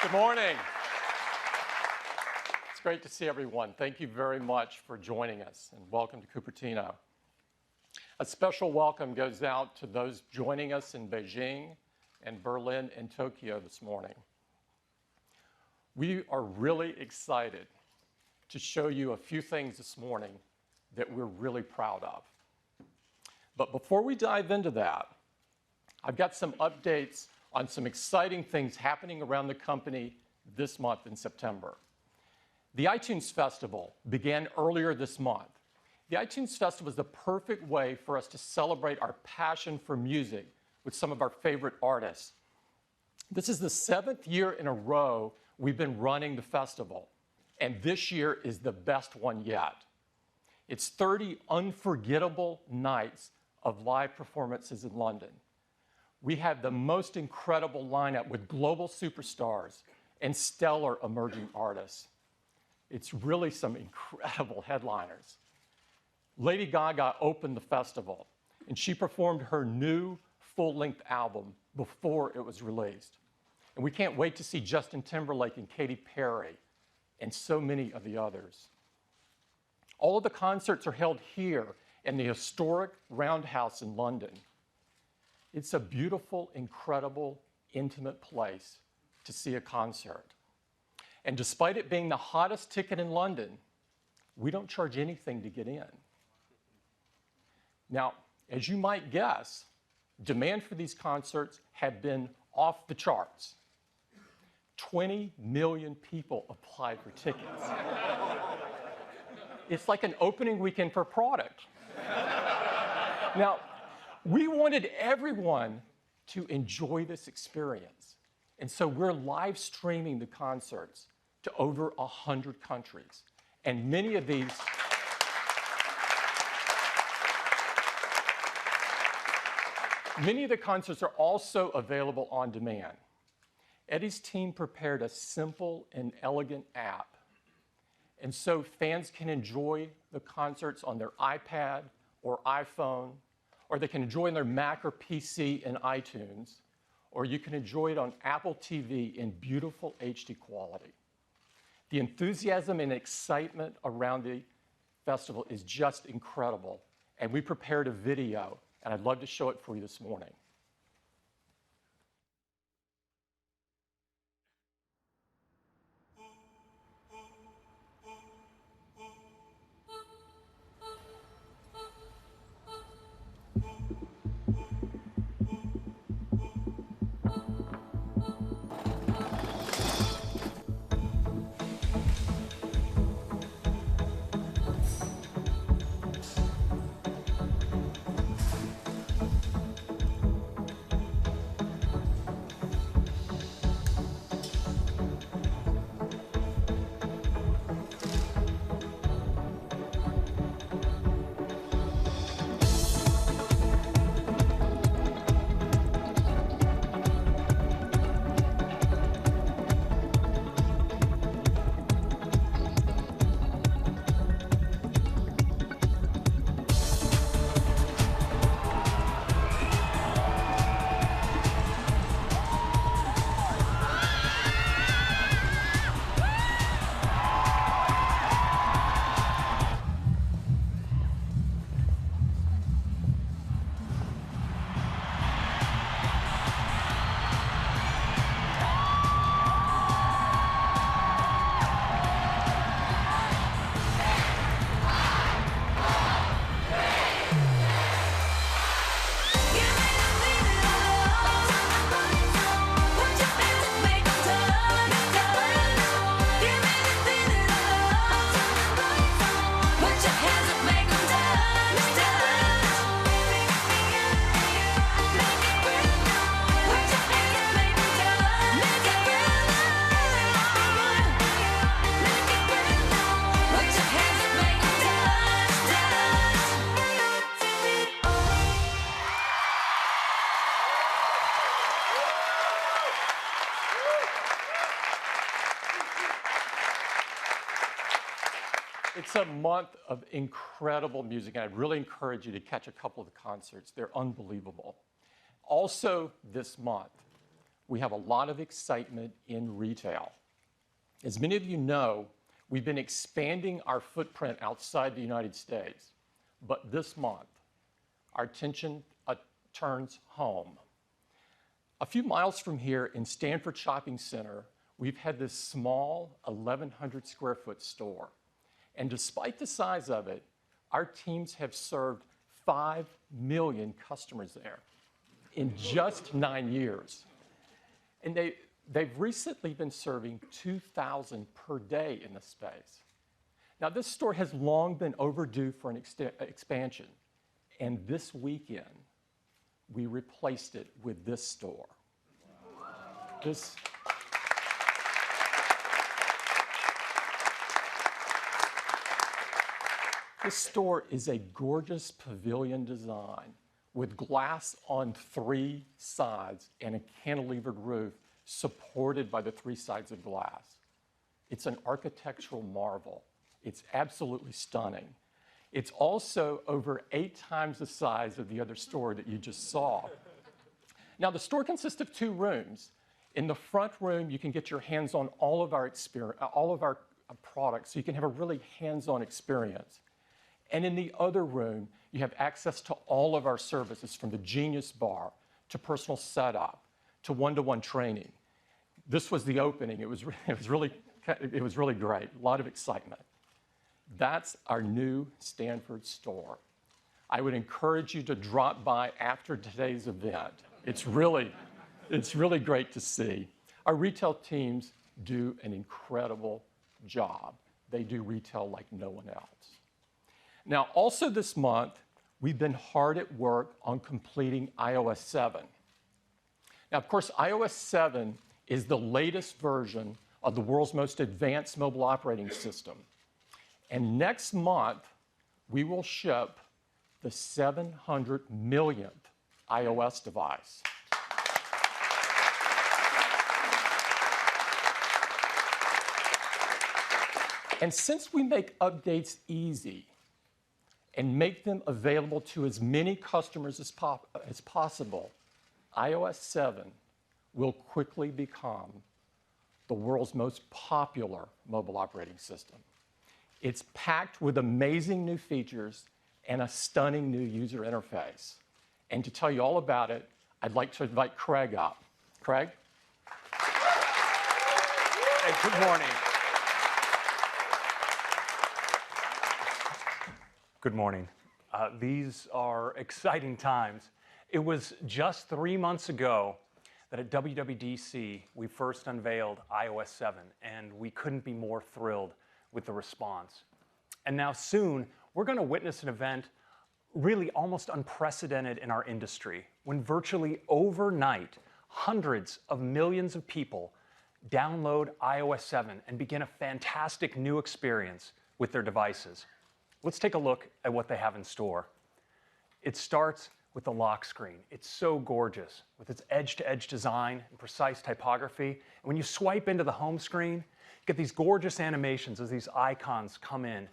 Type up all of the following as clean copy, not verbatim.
Good morning. It's great to see everyone. Thank you very much for joining us, and welcome to Cupertino. A special welcome goes out to those joining us in Beijing and Berlin and Tokyo this morning. We are really excited to show you a few things this morning that we're really proud of. But before we dive into that, I've got some updates on some exciting things happening around the company this month in September. The iTunes Festival began earlier this month. The iTunes Festival is the perfect way for us to celebrate our passion for music with some of our favorite artists. This is the 7th year in a row we've been running the festival, and this year is the best one yet. It's 30 unforgettable nights of live performances in London. We have the most incredible lineup with global superstars and stellar emerging artists. It's really some incredible headliners. Lady Gaga opened the festival, and she performed her new full-length album before it was released. And we can't wait to see Justin Timberlake and Katy Perry and so many of the others. All of the concerts are held here in the historic Roundhouse in London. It's a beautiful, incredible, intimate place to see a concert. And despite it being the hottest ticket in London, we don't charge anything to get in. Now, as you might guess, demand for these concerts have been off the charts. 20 million people applied for tickets. It's like an opening weekend for a product. Now, we wanted everyone to enjoy this experience. And so we're live streaming the concerts to over 100 countries. And many of the concerts are also available on demand. Eddie's team prepared a simple and elegant app. And so fans can enjoy the concerts on their iPad or iPhone, or they can enjoy it on their Mac or PC in iTunes, or you can enjoy it on Apple TV in beautiful HD quality. The enthusiasm and excitement around the festival is just incredible, and we prepared a video, and I'd love to show it for you this morning. It's a month of incredible music, and I'd really encourage you to catch a couple of the concerts. They're unbelievable. Also this month, we have a lot of excitement in retail. As many of you know, we've been expanding our footprint outside the United States, but this month, our attention turns home. A few miles from here in Stanford Shopping Center, we've had this small 1,100 square foot store. And despite the size of it, our teams have served 5 million customers there in just 9 years. And they've recently been serving 2,000 per day in this space. Now, this store has long been overdue for an expansion. And this weekend, we replaced it with this store. This store is a gorgeous pavilion design with glass on 3 sides and a cantilevered roof supported by the 3 sides of glass. It's an architectural marvel. It's absolutely stunning. It's also over 8 times the size of the other store that you just saw. Now, the store consists of 2 rooms. In the front room, you can get your hands on all of our products, so you can have a really hands-on experience. And in the other room, you have access to all of our services, from the Genius Bar to personal setup to one-to-one training. This was the opening. It was really great. A lot of excitement. That's our new Stanford store. I would encourage you to drop by after today's event. It's really great to see. Our retail teams do an incredible job. They do retail like no one else. Now, also this month, we've been hard at work on completing iOS 7. Now, of course, iOS 7 is the latest version of the world's most advanced mobile operating system. And next month, we will ship the 700 millionth iOS device. And since we make updates easy and make them available to as many customers as possible, iOS 7 will quickly become the world's most popular mobile operating system. It's packed with amazing new features and a stunning new user interface. And to tell you all about it, I'd like to invite Craig up. Craig? Hey, good morning. Good morning. These are exciting times. It was just 3 months ago that at WWDC, we first unveiled iOS 7, and we couldn't be more thrilled with the response. And now soon, we're going to witness an event really almost unprecedented in our industry, when virtually overnight, hundreds of millions of people download iOS 7 and begin a fantastic new experience with their devices. Let's take a look at what they have in store. It starts with the lock screen. It's so gorgeous with its edge-to-edge design and precise typography. And when you swipe into the home screen, you get these gorgeous animations as these icons come in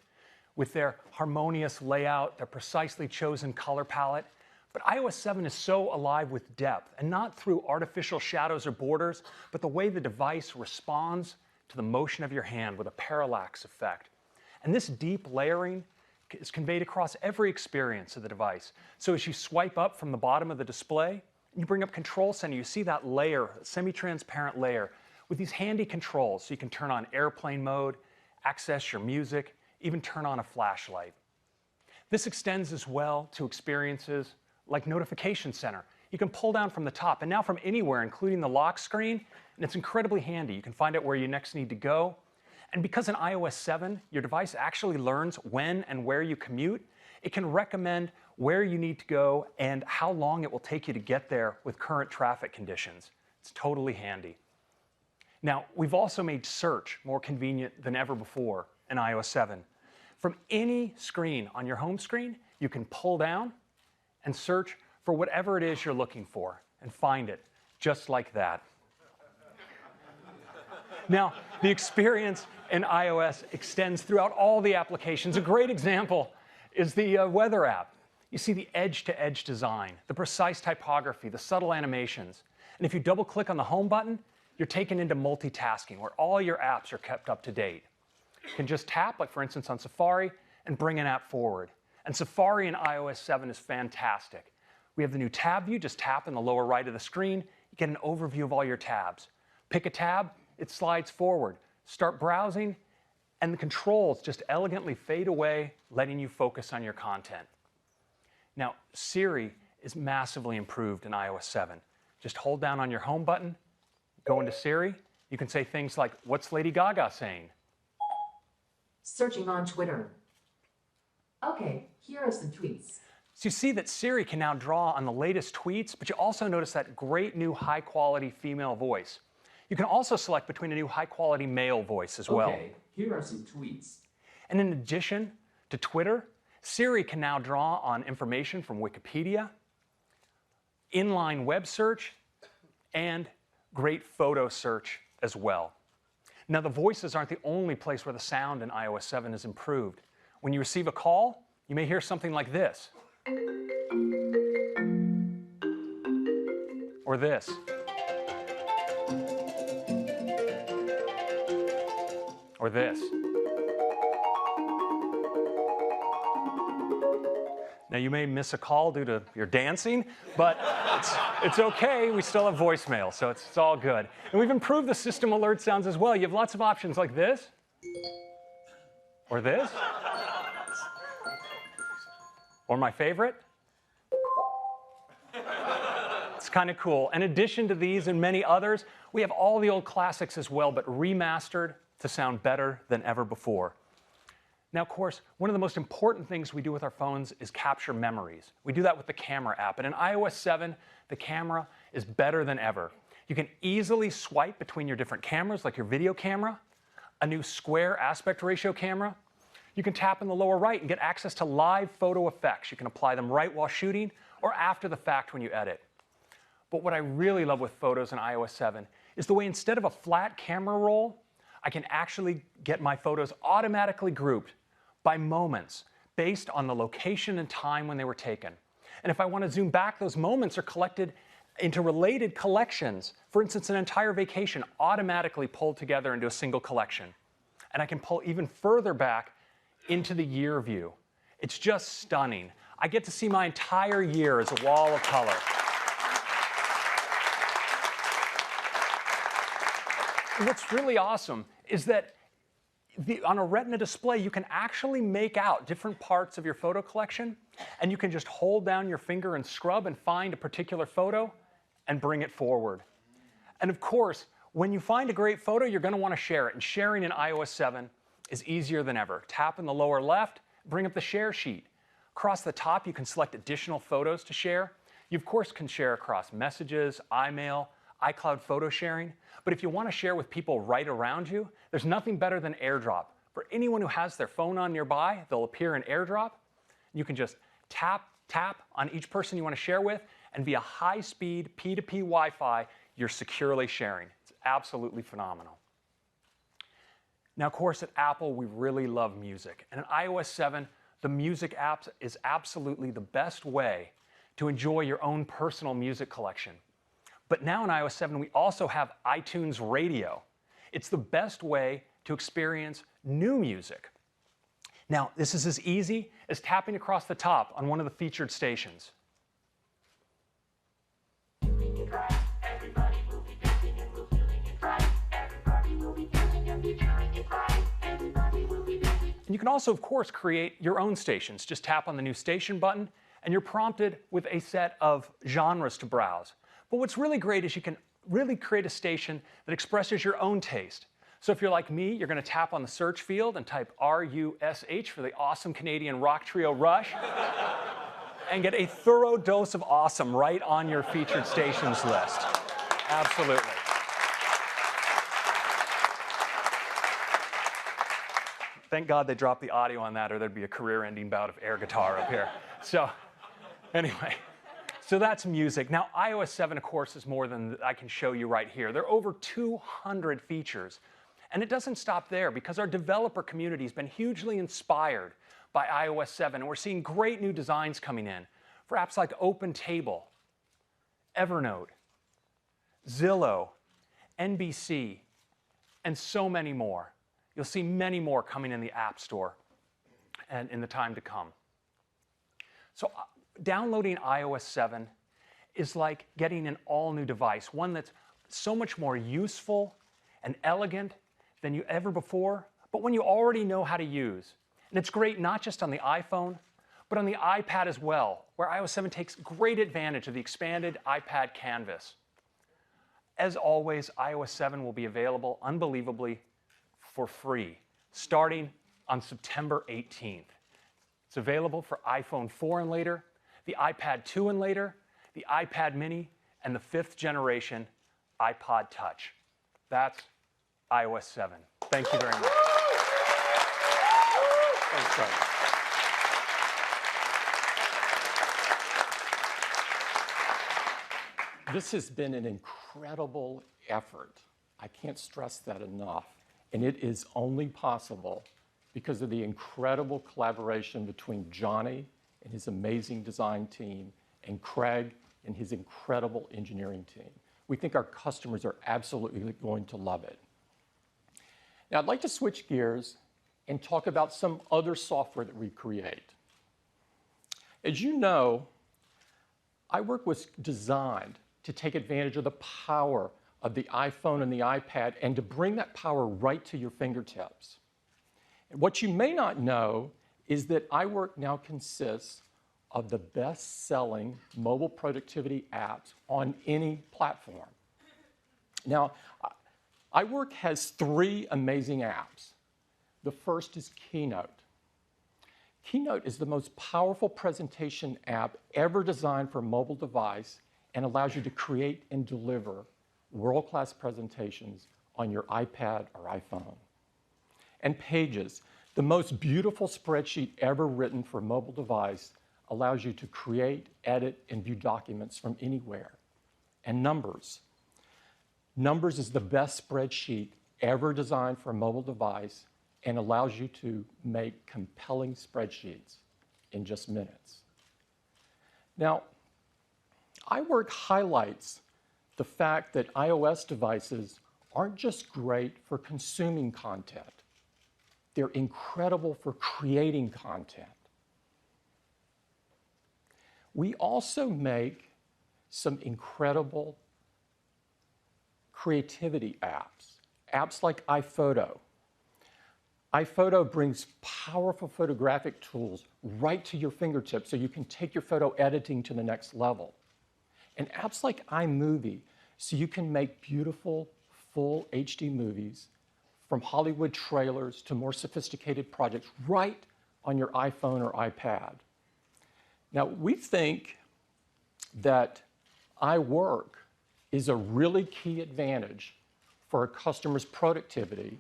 with their harmonious layout, their precisely chosen color palette. But iOS 7 is so alive with depth, and not through artificial shadows or borders, but the way the device responds to the motion of your hand with a parallax effect. And this deep layering is conveyed across every experience of the device. So as you swipe up from the bottom of the display, you bring up Control Center, you see that layer, semi-transparent layer, with these handy controls. So you can turn on airplane mode, access your music, even turn on a flashlight. This extends as well to experiences like Notification Center. You can pull down from the top, and now from anywhere, including the lock screen, and it's incredibly handy. You can find out where you next need to go. And because in iOS 7, your device actually learns when and where you commute, it can recommend where you need to go and how long it will take you to get there with current traffic conditions. It's totally handy. Now, we've also made search more convenient than ever before in iOS 7. From any screen on your home screen, you can pull down and search for whatever it is you're looking for and find it just like that. Now, the experience in iOS extends throughout all the applications. A great example is the weather app. You see the edge-to-edge design, the precise typography, the subtle animations. And if you double click on the home button, you're taken into multitasking where all your apps are kept up to date. You can just tap, like for instance on Safari, and bring an app forward. And Safari in iOS 7 is fantastic. We have the new tab view, just tap in the lower right of the screen, you get an overview of all your tabs. Pick a tab, it slides forward. Start browsing, and the controls just elegantly fade away, letting you focus on your content. Now, Siri is massively improved in iOS 7. Just hold down on your home button, go into Siri. You can say things like, "What's Lady Gaga saying?" Searching on Twitter. Okay, here are some tweets. So you see that Siri can now draw on the latest tweets, but you also notice that great new high-quality female voice. You can also select between a new high-quality male voice as well. Okay, here are some tweets. And in addition to Twitter, Siri can now draw on information from Wikipedia, inline web search, and great photo search as well. Now, the voices aren't the only place where the sound in iOS 7 is improved. When you receive a call, you may hear something like this. Or this. Or this. Now, you may miss a call due to your dancing, but it's okay. We still have voicemail, so it's all good. And we've improved the system alert sounds as well. You have lots of options like this, or this, or my favorite. It's kind of cool. In addition to these and many others, we have all the old classics as well, but remastered to sound better than ever before. Now, of course, one of the most important things we do with our phones is capture memories. We do that with the camera app. And in iOS 7, the camera is better than ever. You can easily swipe between your different cameras, like your video camera, a new square aspect ratio camera. You can tap in the lower right and get access to live photo effects. You can apply them right while shooting or after the fact when you edit. But what I really love with photos in iOS 7 is the way instead of a flat camera roll, I can actually get my photos automatically grouped by moments based on the location and time when they were taken. And if I want to zoom back, those moments are collected into related collections. For instance, an entire vacation automatically pulled together into a single collection. And I can pull even further back into the year view. It's just stunning. I get to see my entire year as a wall of color. And what's really awesome is that on a Retina display, you can actually make out different parts of your photo collection, and you can just hold down your finger and scrub and find a particular photo and bring it forward. And of course, when you find a great photo, you're going to want to share it, and sharing in iOS 7 is easier than ever. Tap in the lower left, bring up the share sheet. Across the top, you can select additional photos to share. You, of course, can share across messages, iMail, iCloud photo sharing. But if you want to share with people right around you, there's nothing better than AirDrop. For anyone who has their phone on nearby, they'll appear in AirDrop. You can just tap on each person you want to share with, and via high-speed P2P Wi-Fi, you're securely sharing. It's absolutely phenomenal. Now, of course, at Apple, we really love music. And in iOS 7, the Music app is absolutely the best way to enjoy your own personal music collection. But now in iOS 7, we also have iTunes Radio. It's the best way to experience new music. Now, this is as easy as tapping across the top on one of the featured stations. And you can also, of course, create your own stations. Just tap on the new station button, and you're prompted with a set of genres to browse. But what's really great is you can really create a station that expresses your own taste. So if you're like me, you're going to tap on the search field and type R-U-S-H for the awesome Canadian rock trio Rush and get a thorough dose of awesome right on your featured stations list. Absolutely. Thank God they dropped the audio on that, or there'd be a career-ending bout of air guitar up here. So anyway. So that's music. Now, iOS 7, of course, is more than I can show you right here. There are over 200 features. And it doesn't stop there, because our developer community has been hugely inspired by iOS 7. And we're seeing great new designs coming in for apps like OpenTable, Evernote, Zillow, NBC, and so many more. You'll see many more coming in the App Store and in the time to come. So downloading iOS 7 is like getting an all-new device, one that's so much more useful and elegant than you ever before, but one you already know how to use. And it's great not just on the iPhone, but on the iPad as well, where iOS 7 takes great advantage of the expanded iPad canvas. As always, iOS 7 will be available, unbelievably, for free, starting on September 18th. It's available for iPhone 4 and later, the iPad 2 and later, the iPad mini, and the 5th generation iPod Touch. That's iOS 7. Thank you very much. Thanks, Craig. This has been an incredible effort. I can't stress that enough. And it is only possible because of the incredible collaboration between Johnny and his amazing design team and Craig and his incredible engineering team. We think our customers are absolutely going to love it. Now, I'd like to switch gears and talk about some other software that we create. As you know, iWork was designed to take advantage of the power of the iPhone and the iPad and to bring that power right to your fingertips. And what you may not know is that iWork now consists of the best-selling mobile productivity apps on any platform. Now, iWork has 3 amazing apps. The first is Keynote. Keynote is the most powerful presentation app ever designed for a mobile device and allows you to create and deliver world-class presentations on your iPad or iPhone. And Pages, the most beautiful spreadsheet ever written for a mobile device, allows you to create, edit, and view documents from anywhere. And Numbers. Numbers is the best spreadsheet ever designed for a mobile device and allows you to make compelling spreadsheets in just minutes. Now, iWork highlights the fact that iOS devices aren't just great for consuming content. They're incredible for creating content. We also make some incredible creativity apps, apps like iPhoto. iPhoto brings powerful photographic tools right to your fingertips so you can take your photo editing to the next level. And apps like iMovie, so you can make beautiful, full HD movies from Hollywood trailers to more sophisticated projects right on your iPhone or iPad. Now, we think that iWork is a really key advantage for our customers' productivity,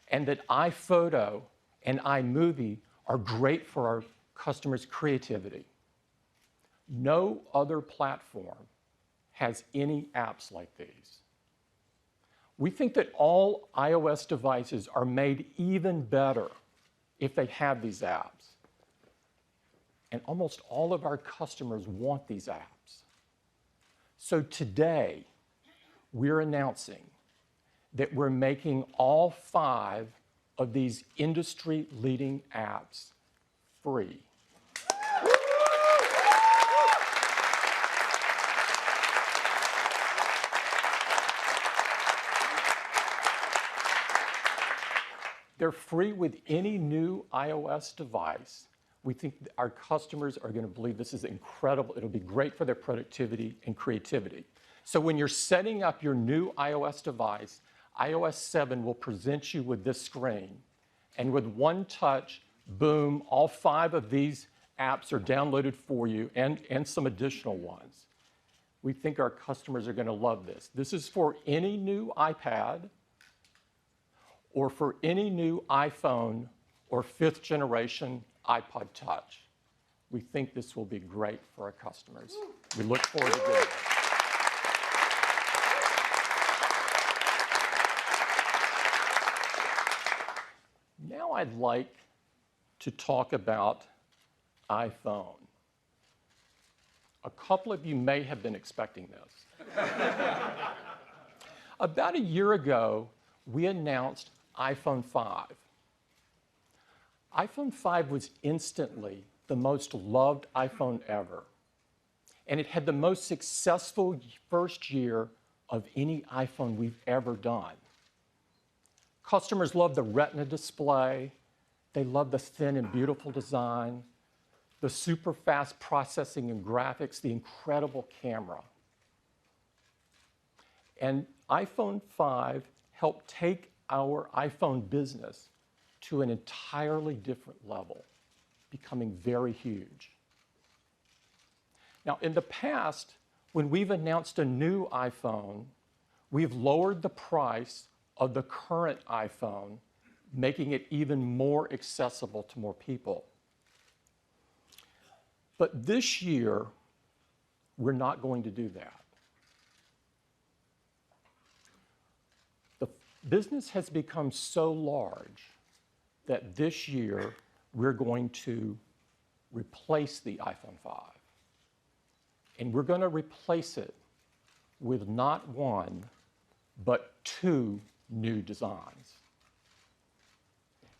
and that iPhoto and iMovie are great for our customers' creativity. No other platform has any apps like these. We think that all iOS devices are made even better if they have these apps. And almost all of our customers want these apps. So today, we're announcing that we're making all 5 of these industry-leading apps free. They're free with any new iOS device. We think our customers are going to believe this is incredible. It'll be great for their productivity and creativity. So when you're setting up your new iOS device, iOS 7 will present you with this screen. And with one touch, boom, all 5 of these apps are downloaded for you and some additional ones. We think our customers are going to love this. This is for any new iPad or for any new iPhone or 5th generation iPod Touch. We think this will be great for our customers. We look forward to doing it. Now I'd like to talk about iPhone. A couple of you may have been expecting this. About a year ago, we announced iPhone 5. iPhone 5 was instantly the most loved iPhone ever, and it had the most successful first year of any iPhone we've ever done. Customers loved the Retina display, they loved the thin and beautiful design, the super fast processing and graphics, the incredible camera. And iPhone 5 helped take our iPhone business to an entirely different level, becoming very huge. Now, in the past, when we've announced a new iPhone, we've lowered the price of the current iPhone, making it even more accessible to more people. But this year, we're not going to do that. The business has become so large that this year we're going to replace the iPhone 5. And we're going to replace it with not one, but two new designs.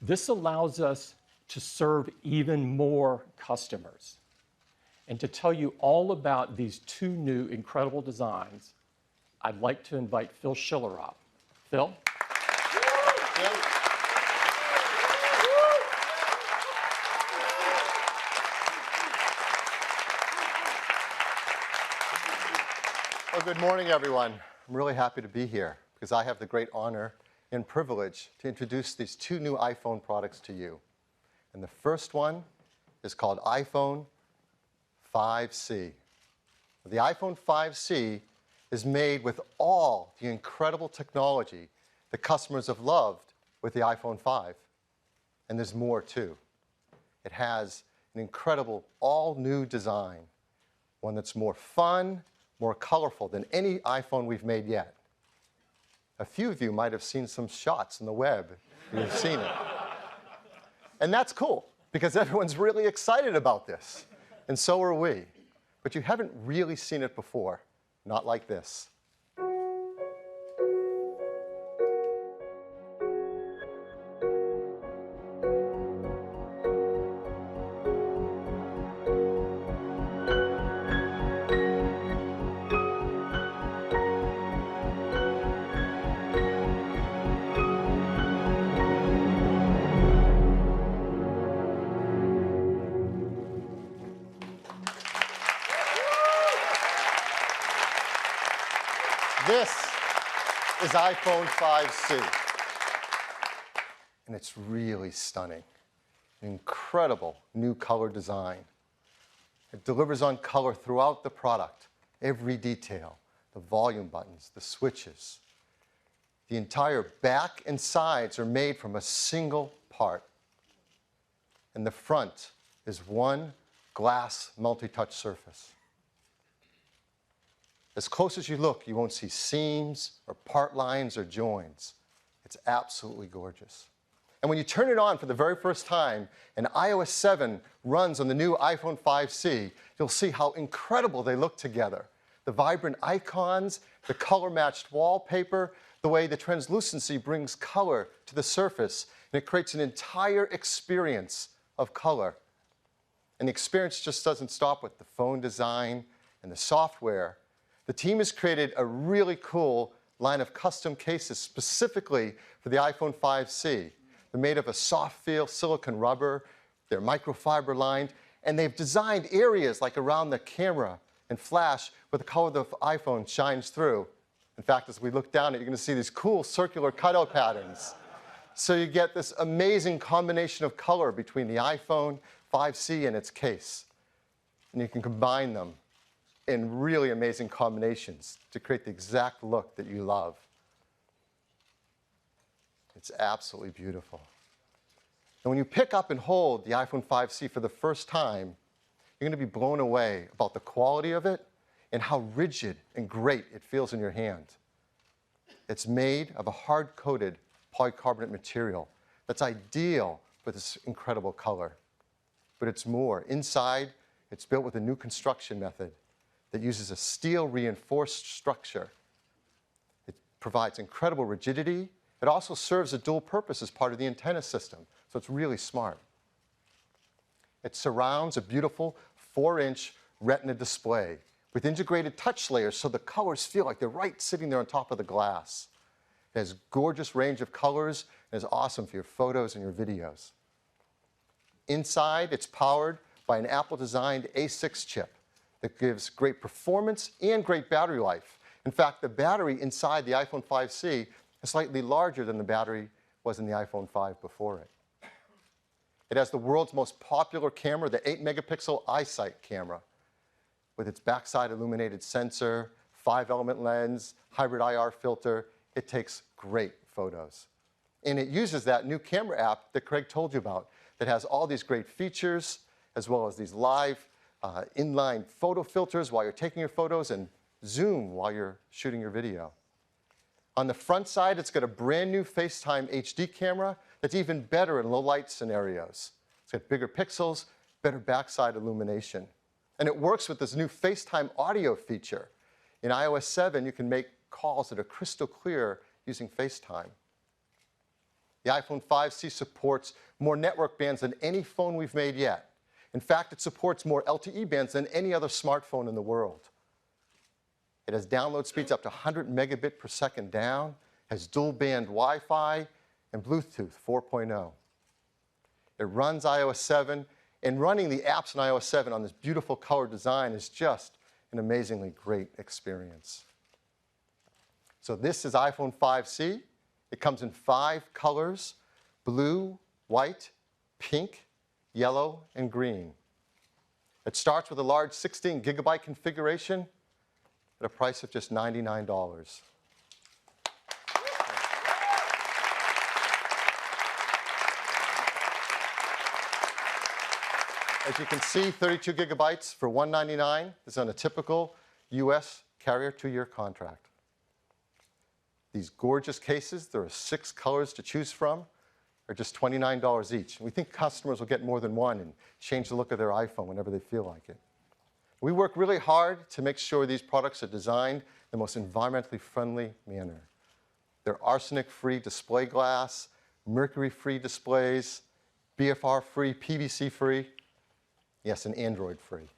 This allows us to serve even more customers. And to tell you all about these two new incredible designs, I'd like to invite Phil Schiller up. Phil? Well, good morning, everyone. I'm really happy to be here because I have the great honor and privilege to introduce these two new iPhone products to you. And the first one is called iPhone 5C. The iPhone 5C is made with all the incredible technology that customers have loved with the iPhone 5. And there's more, too. It has an incredible all-new design, one that's more fun, more colorful than any iPhone we've made yet. A few of you might have seen some shots on the web. You've seen it. And that's cool, because everyone's really excited about this. And so are we. But you haven't really seen it before. Not like this. This is iPhone 5C. And it's really stunning. An incredible new color design. It delivers on color throughout the product. Every detail, the volume buttons, the switches. The entire back and sides are made from a single part. And the front is one glass multi-touch surface. As close as you look, you won't see seams or part lines or joins. It's absolutely gorgeous. And when you turn it on for the very first time and iOS 7 runs on the new iPhone 5C, you'll see how incredible they look together. The vibrant icons, the color-matched wallpaper, the way the translucency brings color to the surface, and it creates an entire experience of color. And the experience just doesn't stop with the phone design and the software. The team has created a really cool line of custom cases specifically for the iPhone 5C. They're made of a soft feel silicone rubber, they're microfiber lined, and they've designed areas like around the camera and flash where the color of the iPhone shines through. In fact, as we look down, you're going to see these cool circular cutout patterns. So you get this amazing combination of color between the iPhone 5C and its case. And you can combine them in really amazing combinations to create the exact look that you love. It's absolutely beautiful. And when you pick up and hold the iPhone 5C for the first time, you're going to be blown away about the quality of it and how rigid and great it feels in your hand. It's made of a hard-coated polycarbonate material that's ideal for this incredible color. But it's more. Inside, it's built with a new construction method that uses a steel reinforced structure. It provides incredible rigidity. It also serves a dual purpose as part of the antenna system, so it's really smart. It surrounds a beautiful 4-inch retina display with integrated touch layers so the colors feel like they're right sitting there on top of the glass. It has a gorgeous range of colors and is awesome for your photos and your videos. Inside, it's powered by an Apple-designed A6 chip that gives great performance and great battery life. In fact, the battery inside the iPhone 5C is slightly larger than the battery was in the iPhone 5 before it. It has the world's most popular camera, the 8-megapixel iSight camera, with its backside illuminated sensor, 5-element lens, hybrid IR filter. It takes great photos. And it uses that new camera app that Craig told you about that has all these great features, as well as these live inline photo filters while you're taking your photos and zoom while you're shooting your video. On the front side, it's got a brand new FaceTime HD camera that's even better in low light scenarios. It's got bigger pixels, better backside illumination. And it works with this new FaceTime audio feature. In iOS 7, you can make calls that are crystal clear using FaceTime. The iPhone 5C supports more network bands than any phone we've made yet. In fact, it supports more LTE bands than any other smartphone in the world. It has download speeds up to 100 megabit per second down, has dual band Wi-Fi, and Bluetooth 4.0. It runs iOS 7, and running the apps in iOS 7 on this beautiful color design is just an amazingly great experience. So this is iPhone 5C. It comes in 5 colors: blue, white, pink, yellow, and green. It starts with a large 16 gigabyte configuration at a price of just $99. As you can see, 32 gigabytes for $199 is on a typical US carrier 2-year contract. These gorgeous cases, there are 6 colors to choose from, are just $29 each. We think customers will get more than one and change the look of their iPhone whenever they feel like it. We work really hard to make sure these products are designed in the most environmentally friendly manner. They're arsenic-free display glass, mercury-free displays, BFR-free, PVC-free, yes, and Android-free.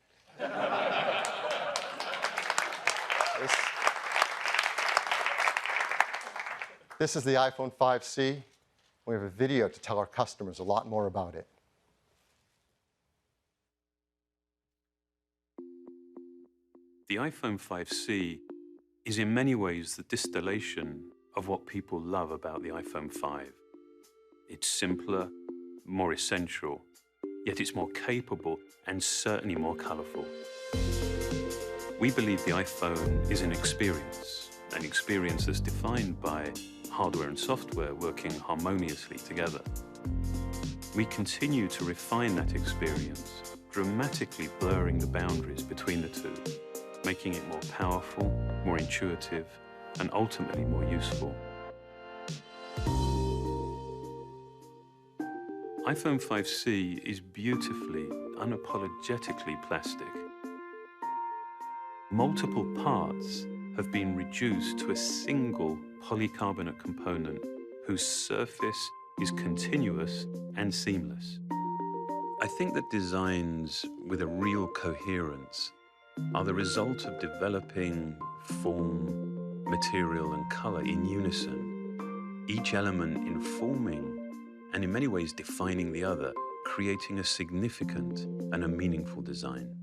This is the iPhone 5C. We have a video to tell our customers a lot more about it. The iPhone 5C is in many ways the distillation of what people love about the iPhone 5. It's simpler, more essential, yet it's more capable and certainly more colorful. We believe the iPhone is an experience that's defined by hardware and software working harmoniously together. We continue to refine that experience, dramatically blurring the boundaries between the two, making it more powerful, more intuitive, and ultimately more useful. iPhone 5C is beautifully, unapologetically plastic. Multiple parts have been reduced to a single polycarbonate component whose surface is continuous and seamless. I think that designs with a real coherence are the result of developing form, material, and color in unison, each element informing and in many ways defining the other, creating a significant and a meaningful design.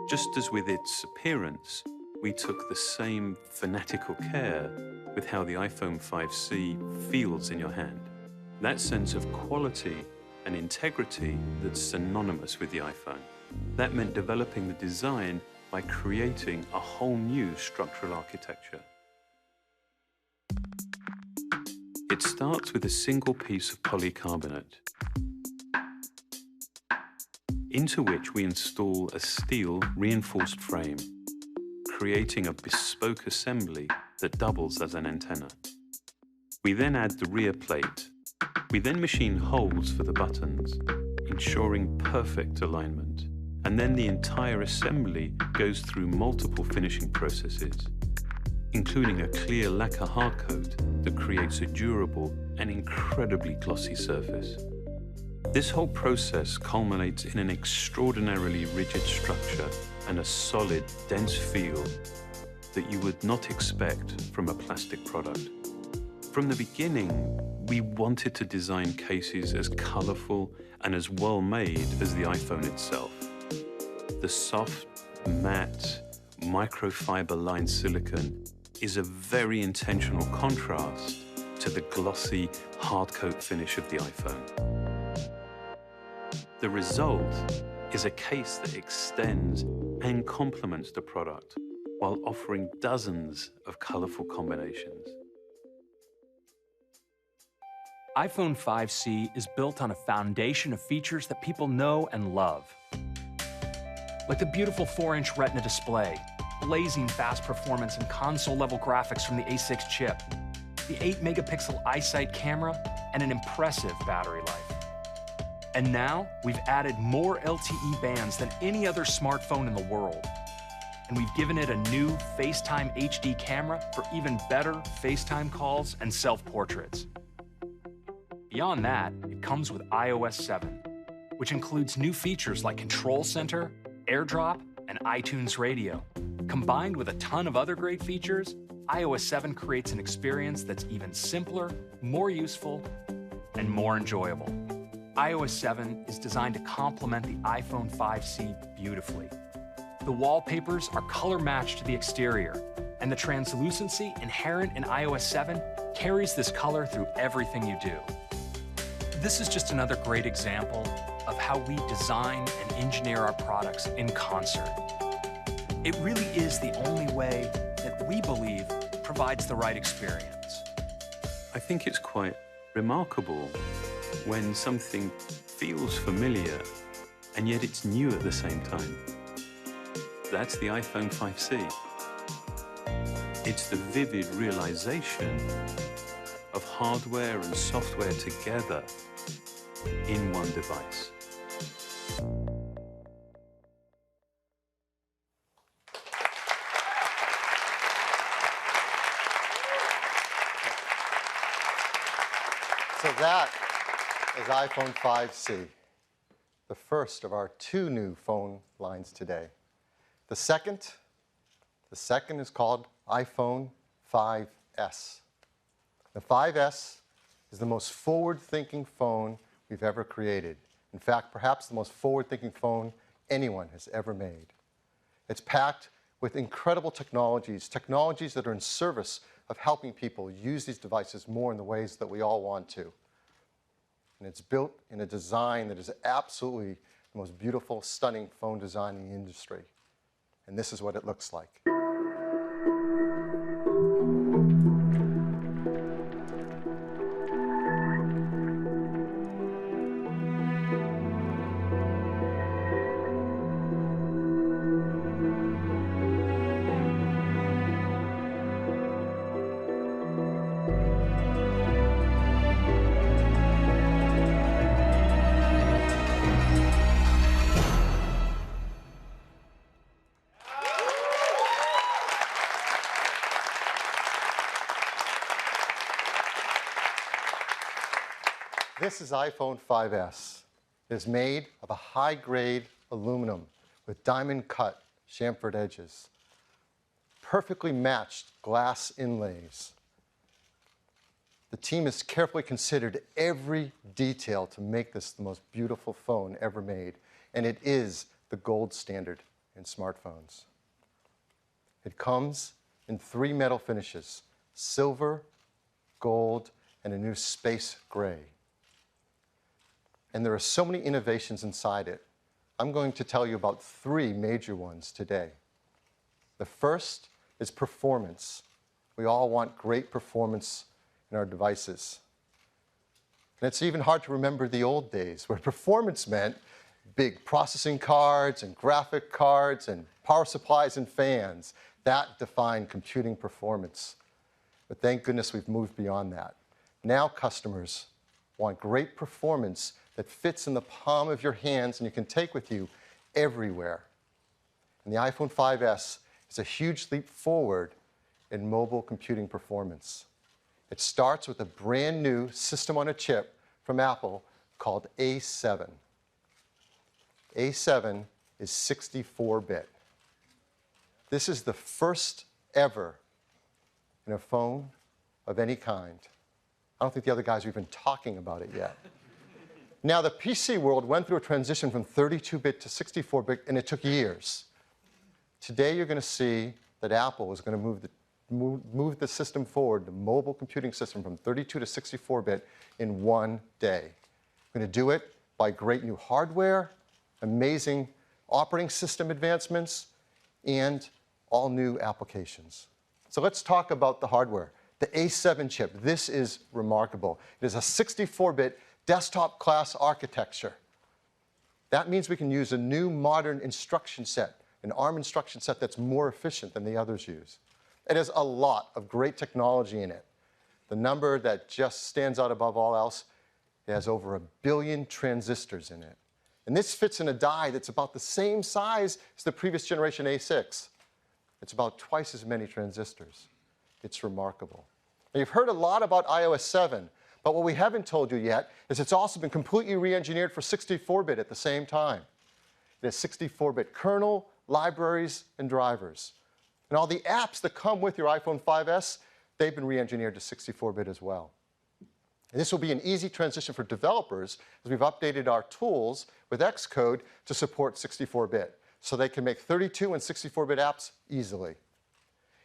Just as with its appearance, we took the same fanatical care with how the iPhone 5C feels in your hand. That sense of quality and integrity that's synonymous with the iPhone. That meant developing the design by creating a whole new structural architecture. It starts with a single piece of polycarbonate, into which we install a steel reinforced frame, creating a bespoke assembly that doubles as an antenna. We then add the rear plate. We then machine holes for the buttons, ensuring perfect alignment, and then the entire assembly goes through multiple finishing processes, including a clear lacquer hardcoat that creates a durable and incredibly glossy surface. This whole process culminates in an extraordinarily rigid structure and a solid, dense feel that you would not expect from a plastic product. From the beginning, we wanted to design cases as colorful and as well made as the iPhone itself. The soft, matte, microfiber-lined silicone is a very intentional contrast to the glossy, hardcoat finish of the iPhone. The result is a case that extends and complements the product while offering dozens of colorful combinations. iPhone 5C is built on a foundation of features that people know and love. Like the beautiful 4-inch Retina display, blazing fast performance and console-level graphics from the A6 chip, the 8-megapixel iSight camera, and an impressive battery life. And now, we've added more LTE bands than any other smartphone in the world. And we've given it a new FaceTime HD camera for even better FaceTime calls and self-portraits. Beyond that, it comes with iOS 7, which includes new features like Control Center, AirDrop, and iTunes Radio. Combined with a ton of other great features, iOS 7 creates an experience that's even simpler, more useful, and more enjoyable. iOS 7 is designed to complement the iPhone 5C beautifully. The wallpapers are color-matched to the exterior, and the translucency inherent in iOS 7 carries this color through everything you do. This is just another great example of how we design and engineer our products in concert. It really is the only way that we believe provides the right experience. I think it's quite remarkable when something feels familiar and yet it's new at the same time. That's the iPhone 5C. It's the vivid realization of hardware and software together in one device. So that is iPhone 5C, the first of our 2 new phone lines today. The second is called iPhone 5S. The 5S is the most forward-thinking phone we've ever created. In fact, perhaps the most forward-thinking phone anyone has ever made. It's packed with incredible technologies that are in service of helping people use these devices more in the ways that we all want to. And it's built in a design that is absolutely the most beautiful, stunning phone design in the industry. And this is what it looks like. This is iPhone 5S. It is made of a high-grade aluminum with diamond-cut chamfered edges, perfectly matched glass inlays. The team has carefully considered every detail to make this the most beautiful phone ever made, and it is the gold standard in smartphones. It comes in 3 metal finishes: silver, gold, and a new space gray. And there are so many innovations inside it. I'm going to tell you about 3 major ones today. The first is performance. We all want great performance in our devices. And it's even hard to remember the old days where performance meant big processing cards and graphic cards and power supplies and fans. That defined computing performance. But thank goodness we've moved beyond that. Now customers want great performance that fits in the palm of your hands and you can take with you everywhere. And the iPhone 5S is a huge leap forward in mobile computing performance. It starts with a brand new system on a chip from Apple called A7. A7 is 64-bit. This is the first ever in a phone of any kind. I don't think the other guys are even talking about it yet. Now, the PC world went through a transition from 32-bit to 64-bit, and it took years. Today, you're going to see that Apple is going to move the system forward, the mobile computing system, from 32 to 64-bit in one day. We're going to do it by great new hardware, amazing operating system advancements, and all new applications. So let's talk about the hardware. The A7 chip, this is remarkable. It is a 64-bit desktop class architecture. That means we can use a new modern instruction set, an ARM instruction set that's more efficient than the others use. It has a lot of great technology in it. The number that just stands out above all else, it has over 1 billion transistors in it. And this fits in a die that's about the same size as the previous generation A6. It's about twice as many transistors. It's remarkable. Now, you've heard a lot about iOS 7, but what we haven't told you yet is it's also been completely re-engineered for 64-bit at the same time. It has 64-bit kernel, libraries, and drivers. And all the apps that come with your iPhone 5S, they've been re-engineered to 64-bit as well. And this will be an easy transition for developers as we've updated our tools with Xcode to support 64-bit, so they can make 32 and 64-bit apps easily.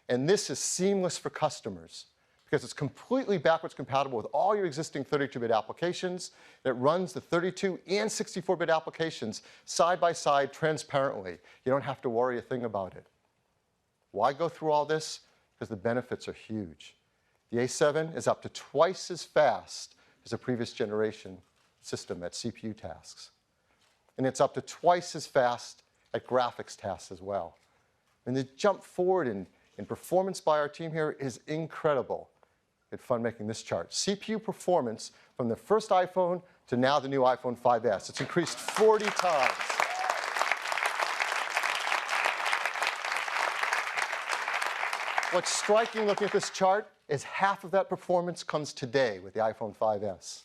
And this is seamless for customers because it's completely backwards compatible with all your existing 32-bit applications. It runs the 32 and 64-bit applications side by side transparently. You don't have to worry a thing about it. Why go through all this? Because the benefits are huge. The A7 is up to twice as fast as a previous generation system at CPU tasks. And it's up to twice as fast at graphics tasks as well. And the jump forward in performance by our team here is incredible. It's fun making this chart. CPU performance from the first iPhone to now the new iPhone 5S. It's increased 40 times. What's striking looking at this chart is half of that performance comes today with the iPhone 5S.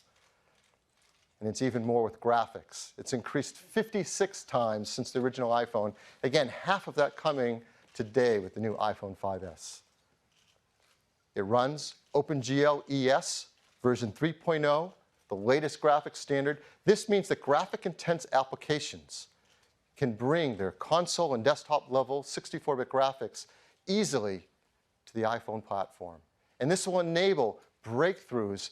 And it's even more with graphics. It's increased 56 times since the original iPhone. Again, half of that coming today with the new iPhone 5S. It runs OpenGL ES version 3.0, the latest graphics standard. This means that graphic-intense applications can bring their console and desktop level 64-bit graphics easily to the iPhone platform. And this will enable breakthroughs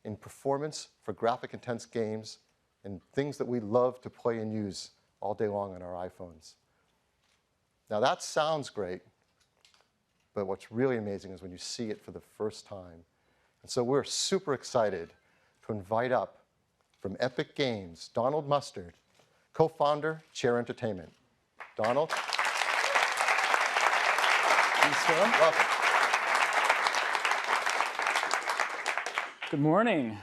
in performance for graphic-intense games and things that we love to play and use all day long on our iPhones. Now that sounds great, but what's really amazing is when you see it for the first time. And so we're super excited to invite up from Epic Games, Donald Mustard, co-founder, Chair Entertainment. Donald. Thanks, Phil. Welcome. Good morning.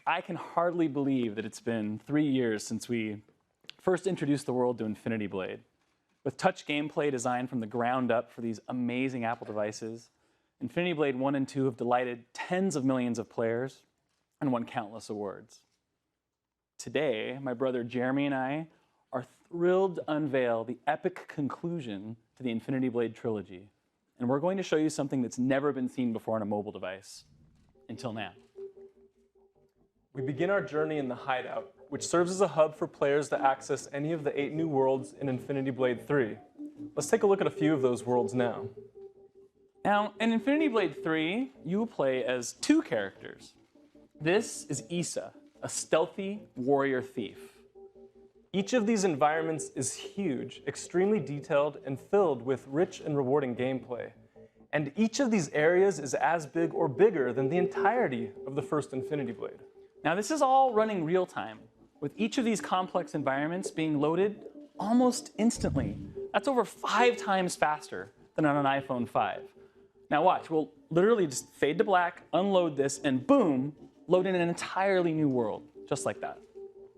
I can hardly believe that it's been 3 years since we first introduced the world to Infinity Blade. With touch gameplay designed from the ground up for these amazing Apple devices, Infinity Blade 1 and 2 have delighted tens of millions of players and won countless awards. Today, my brother Jeremy and I are thrilled to unveil the epic conclusion to the Infinity Blade trilogy. And we're going to show you something that's never been seen before on a mobile device, until now. We begin our journey in the Hideout, which serves as a hub for players to access any of the 8 new worlds in Infinity Blade 3. Let's take a look at a few of those worlds now. Now, in Infinity Blade 3, you will play as 2 characters. This is Issa, a stealthy warrior thief. Each of these environments is huge, extremely detailed, and filled with rich and rewarding gameplay. And each of these areas is as big or bigger than the entirety of the first Infinity Blade. Now, this is all running real time, with each of these complex environments being loaded almost instantly. That's over 5 times faster than on an iPhone 5. Now watch, we'll literally just fade to black, unload this, and boom, load in an entirely new world, just like that.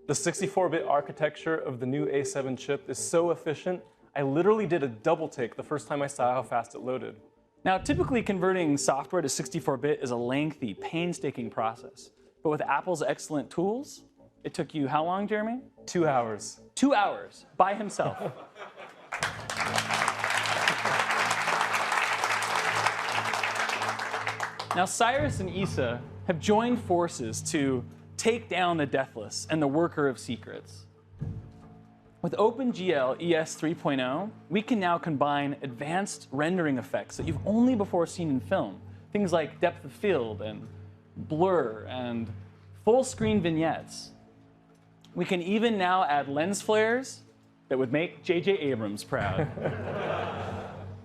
The 64-bit architecture of the new A7 chip is so efficient, I literally did a double take the first time I saw how fast it loaded. Now, typically converting software to 64-bit is a lengthy, painstaking process. But with Apple's excellent tools, it took you how long, Jeremy? 2 hours. 2 hours by himself. Now, Cyrus and Issa have joined forces to take down the Deathless and the Worker of Secrets. With OpenGL ES 3.0, we can now combine advanced rendering effects that you've only before seen in film. Things like depth of field and blur and full screen vignettes. We can even now add lens flares that would make J.J. Abrams proud.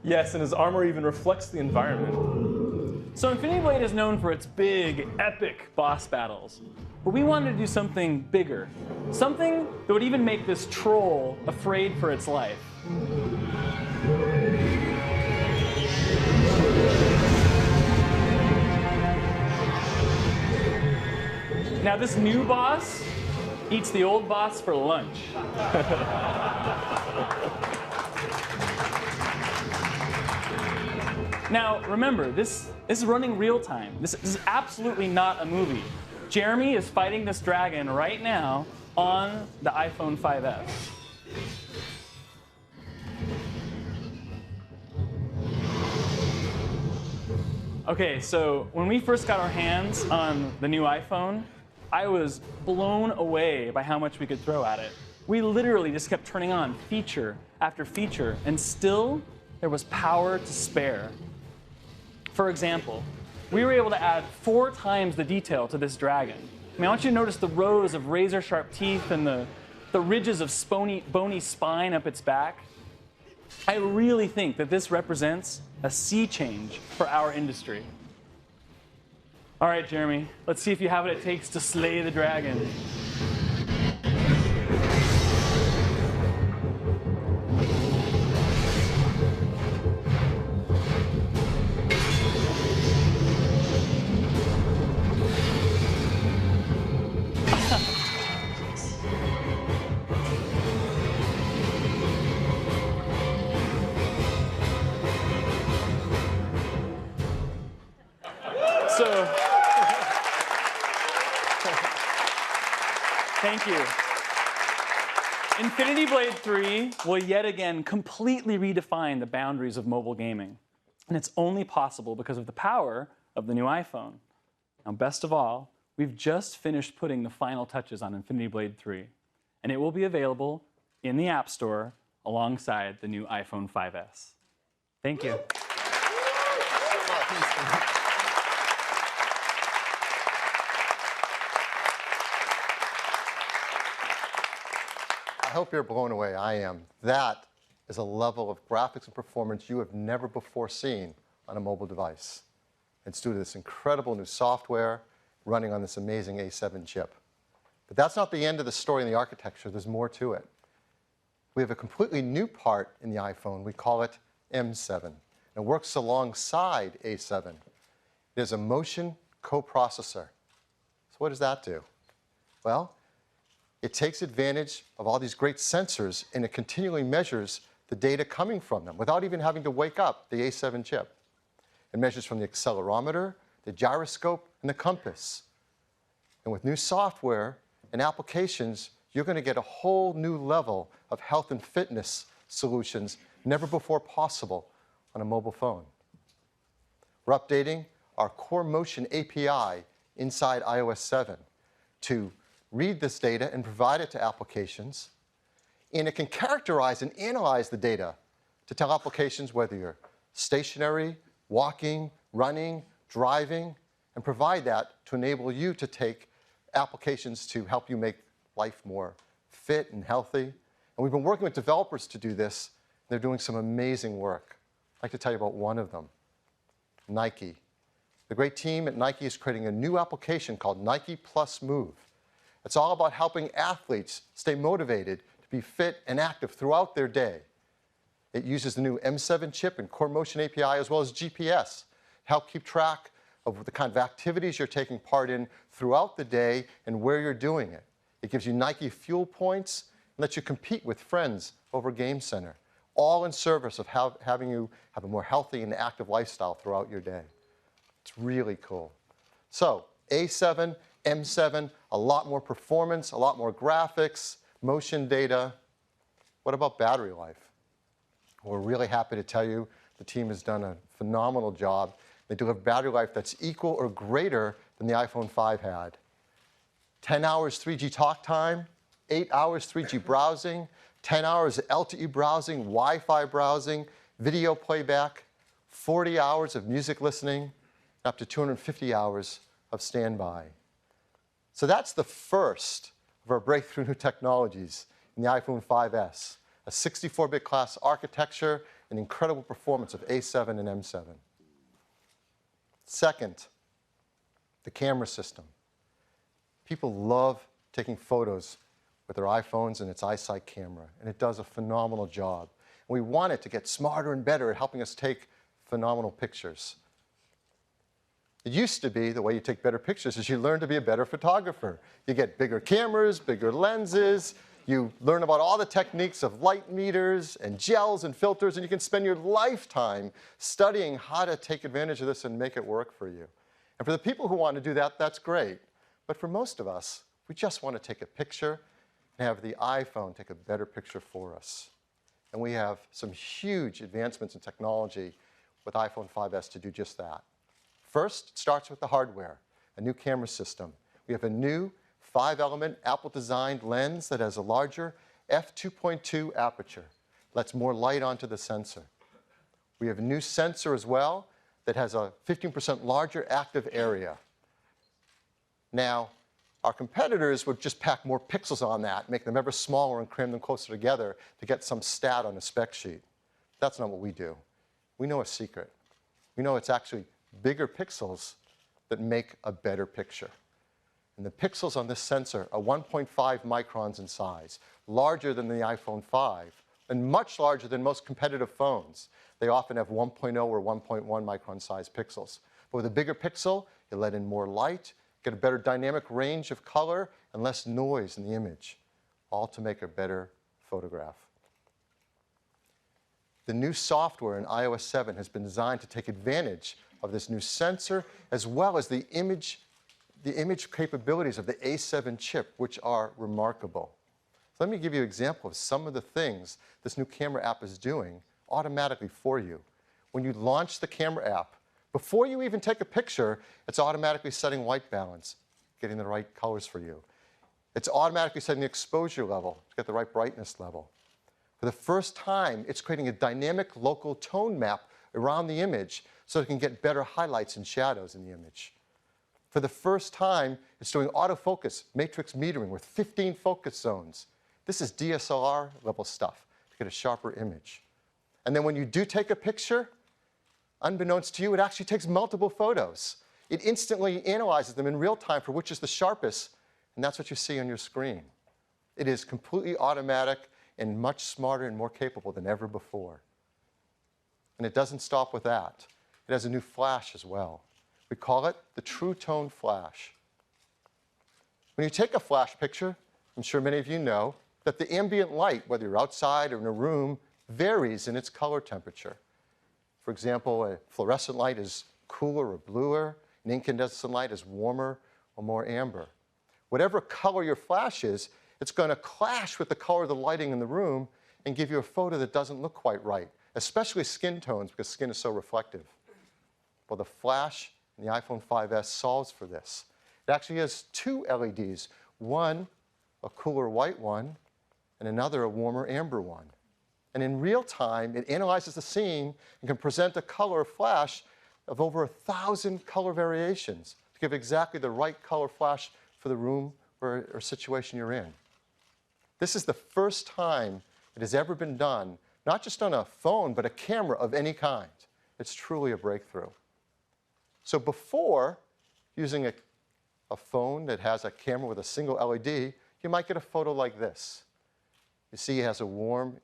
Yes, and his armor even reflects the environment. So Infinity Blade is known for its big, epic boss battles. But we wanted to do something bigger. Something that would even make this troll afraid for its life. Now this new boss eats the old boss for lunch. Now, remember, this is running real time. This is absolutely not a movie. Jeremy is fighting this dragon right now on the iPhone 5S. Okay, so when we first got our hands on the new iPhone, I was blown away by how much we could throw at it. We literally just kept turning on feature after feature, and still there was power to spare. For example, we were able to add 4 times the detail to this dragon. I mean, I want you to notice the rows of razor-sharp teeth and the ridges of bony spine up its back. I really think that this represents a sea change for our industry. All right, Jeremy, let's see if you have what it takes to slay the dragon. So, thank you. Infinity Blade 3 will yet again completely redefine the boundaries of mobile gaming. And it's only possible because of the power of the new iPhone. Now, best of all, we've just finished putting the final touches on Infinity Blade 3. And it will be available in the App Store alongside the new iPhone 5S. Thank you. I hope you're blown away. I am. That is a level of graphics and performance you have never before seen on a mobile device. It's due to this incredible new software running on this amazing A7 chip. But that's not the end of the story in the architecture. There's more to it. We have a completely new part in the iPhone. We call it M7. It works alongside A7. It is a motion coprocessor. So what does that do? Well, it takes advantage of all these great sensors, and it continually measures the data coming from them without even having to wake up the A7 chip. It measures from the accelerometer, the gyroscope, and the compass. And with new software and applications, you're going to get a whole new level of health and fitness solutions never before possible on a mobile phone. We're updating our Core Motion API inside iOS 7 to read this data and provide it to applications. And it can characterize and analyze the data to tell applications whether you're stationary, walking, running, driving, and provide that to enable you to take applications to help you make life more fit and healthy. And we've been working with developers to do this. They're doing some amazing work. I'd like to tell you about one of them, Nike. The great team at Nike is creating a new application called Nike Plus Move. It's all about helping athletes stay motivated to be fit and active throughout their day. It uses the new M7 chip and Core Motion API as well as GPS to help keep track of the kind of activities you're taking part in throughout the day and where you're doing it. It gives you Nike fuel points and lets you compete with friends over Game Center, all in service of having you have a more healthy and active lifestyle throughout your day. It's really cool. So A7, M7, a lot more performance, a lot more graphics, motion data. What about battery life? We're really happy to tell you the team has done a phenomenal job. They deliver battery life that's equal or greater than the iPhone 5 had. 10 hours 3G talk time, 8 hours 3G browsing, 10 hours LTE browsing, Wi-Fi browsing, video playback, 40 hours of music listening, up to 250 hours of standby. So that's the first of our breakthrough new technologies in the iPhone 5S, a 64-bit class architecture and incredible performance of A7 and M7. Second, the camera system. People love taking photos with their iPhones and its iSight camera, and it does a phenomenal job. And we want it to get smarter and better at helping us take phenomenal pictures. It used to be the way you take better pictures is you learn to be a better photographer. You get bigger cameras, bigger lenses, you learn about all the techniques of light meters and gels and filters, and you can spend your lifetime studying how to take advantage of this and make it work for you. And for the people who want to do that, that's great. But for most of us, we just want to take a picture and have the iPhone take a better picture for us. And we have some huge advancements in technology with iPhone 5S to do just that. First, it starts with the hardware, a new camera system. We have a new 5-element Apple-designed lens that has a larger f2.2 aperture, lets more light onto the sensor. We have a new sensor as well that has a 15% larger active area. Now, our competitors would just pack more pixels on that, make them ever smaller and cram them closer together to get some stat on a spec sheet. That's not what we do. We know a secret. We know it's actually bigger pixels that make a better picture. And the pixels on this sensor are 1.5 microns in size, larger than the iPhone 5, and much larger than most competitive phones. They often have 1.0 or 1.1 micron size pixels. But with a bigger pixel, you let in more light, get a better dynamic range of color, and less noise in the image, all to make a better photograph. The new software in iOS 7 has been designed to take advantage of this new sensor, as well as the image capabilities of the A7 chip, which are remarkable. So let me give you an example of some of the things this new camera app is doing automatically for you. When you launch the camera app, before you even take a picture, it's automatically setting white balance, getting the right colors for you. It's automatically setting the exposure level to get the right brightness level. For the first time, it's creating a dynamic local tone map around the image so it can get better highlights and shadows in the image. For the first time, it's doing autofocus matrix metering with 15 focus zones. This is DSLR level stuff to get a sharper image. And then when you do take a picture, unbeknownst to you, it actually takes multiple photos. It instantly analyzes them in real time for which is the sharpest, and that's what you see on your screen. It is completely automatic and much smarter and more capable than ever before. And it doesn't stop with that. It has a new flash as well. We call it the True Tone Flash. When you take a flash picture, I'm sure many of you know that the ambient light, whether you're outside or in a room, varies in its color temperature. For example, a fluorescent light is cooler or bluer, an incandescent light is warmer or more amber. Whatever color your flash is, it's going to clash with the color of the lighting in the room and give you a photo that doesn't look quite right, especially skin tones because skin is so reflective. Well, the flash in the iPhone 5S solves for this. It actually has two LEDs, one a cooler white one and another a warmer amber one. And in real time, it analyzes the scene and can present a color flash of over 1,000 color variations to give exactly the right color flash for the room or situation you're in. This is the first time it has ever been done, not just on a phone, but a camera of any kind. It's truly a breakthrough. So before using a phone that has a camera with a single LED, you might get a photo like this. You see it has a warm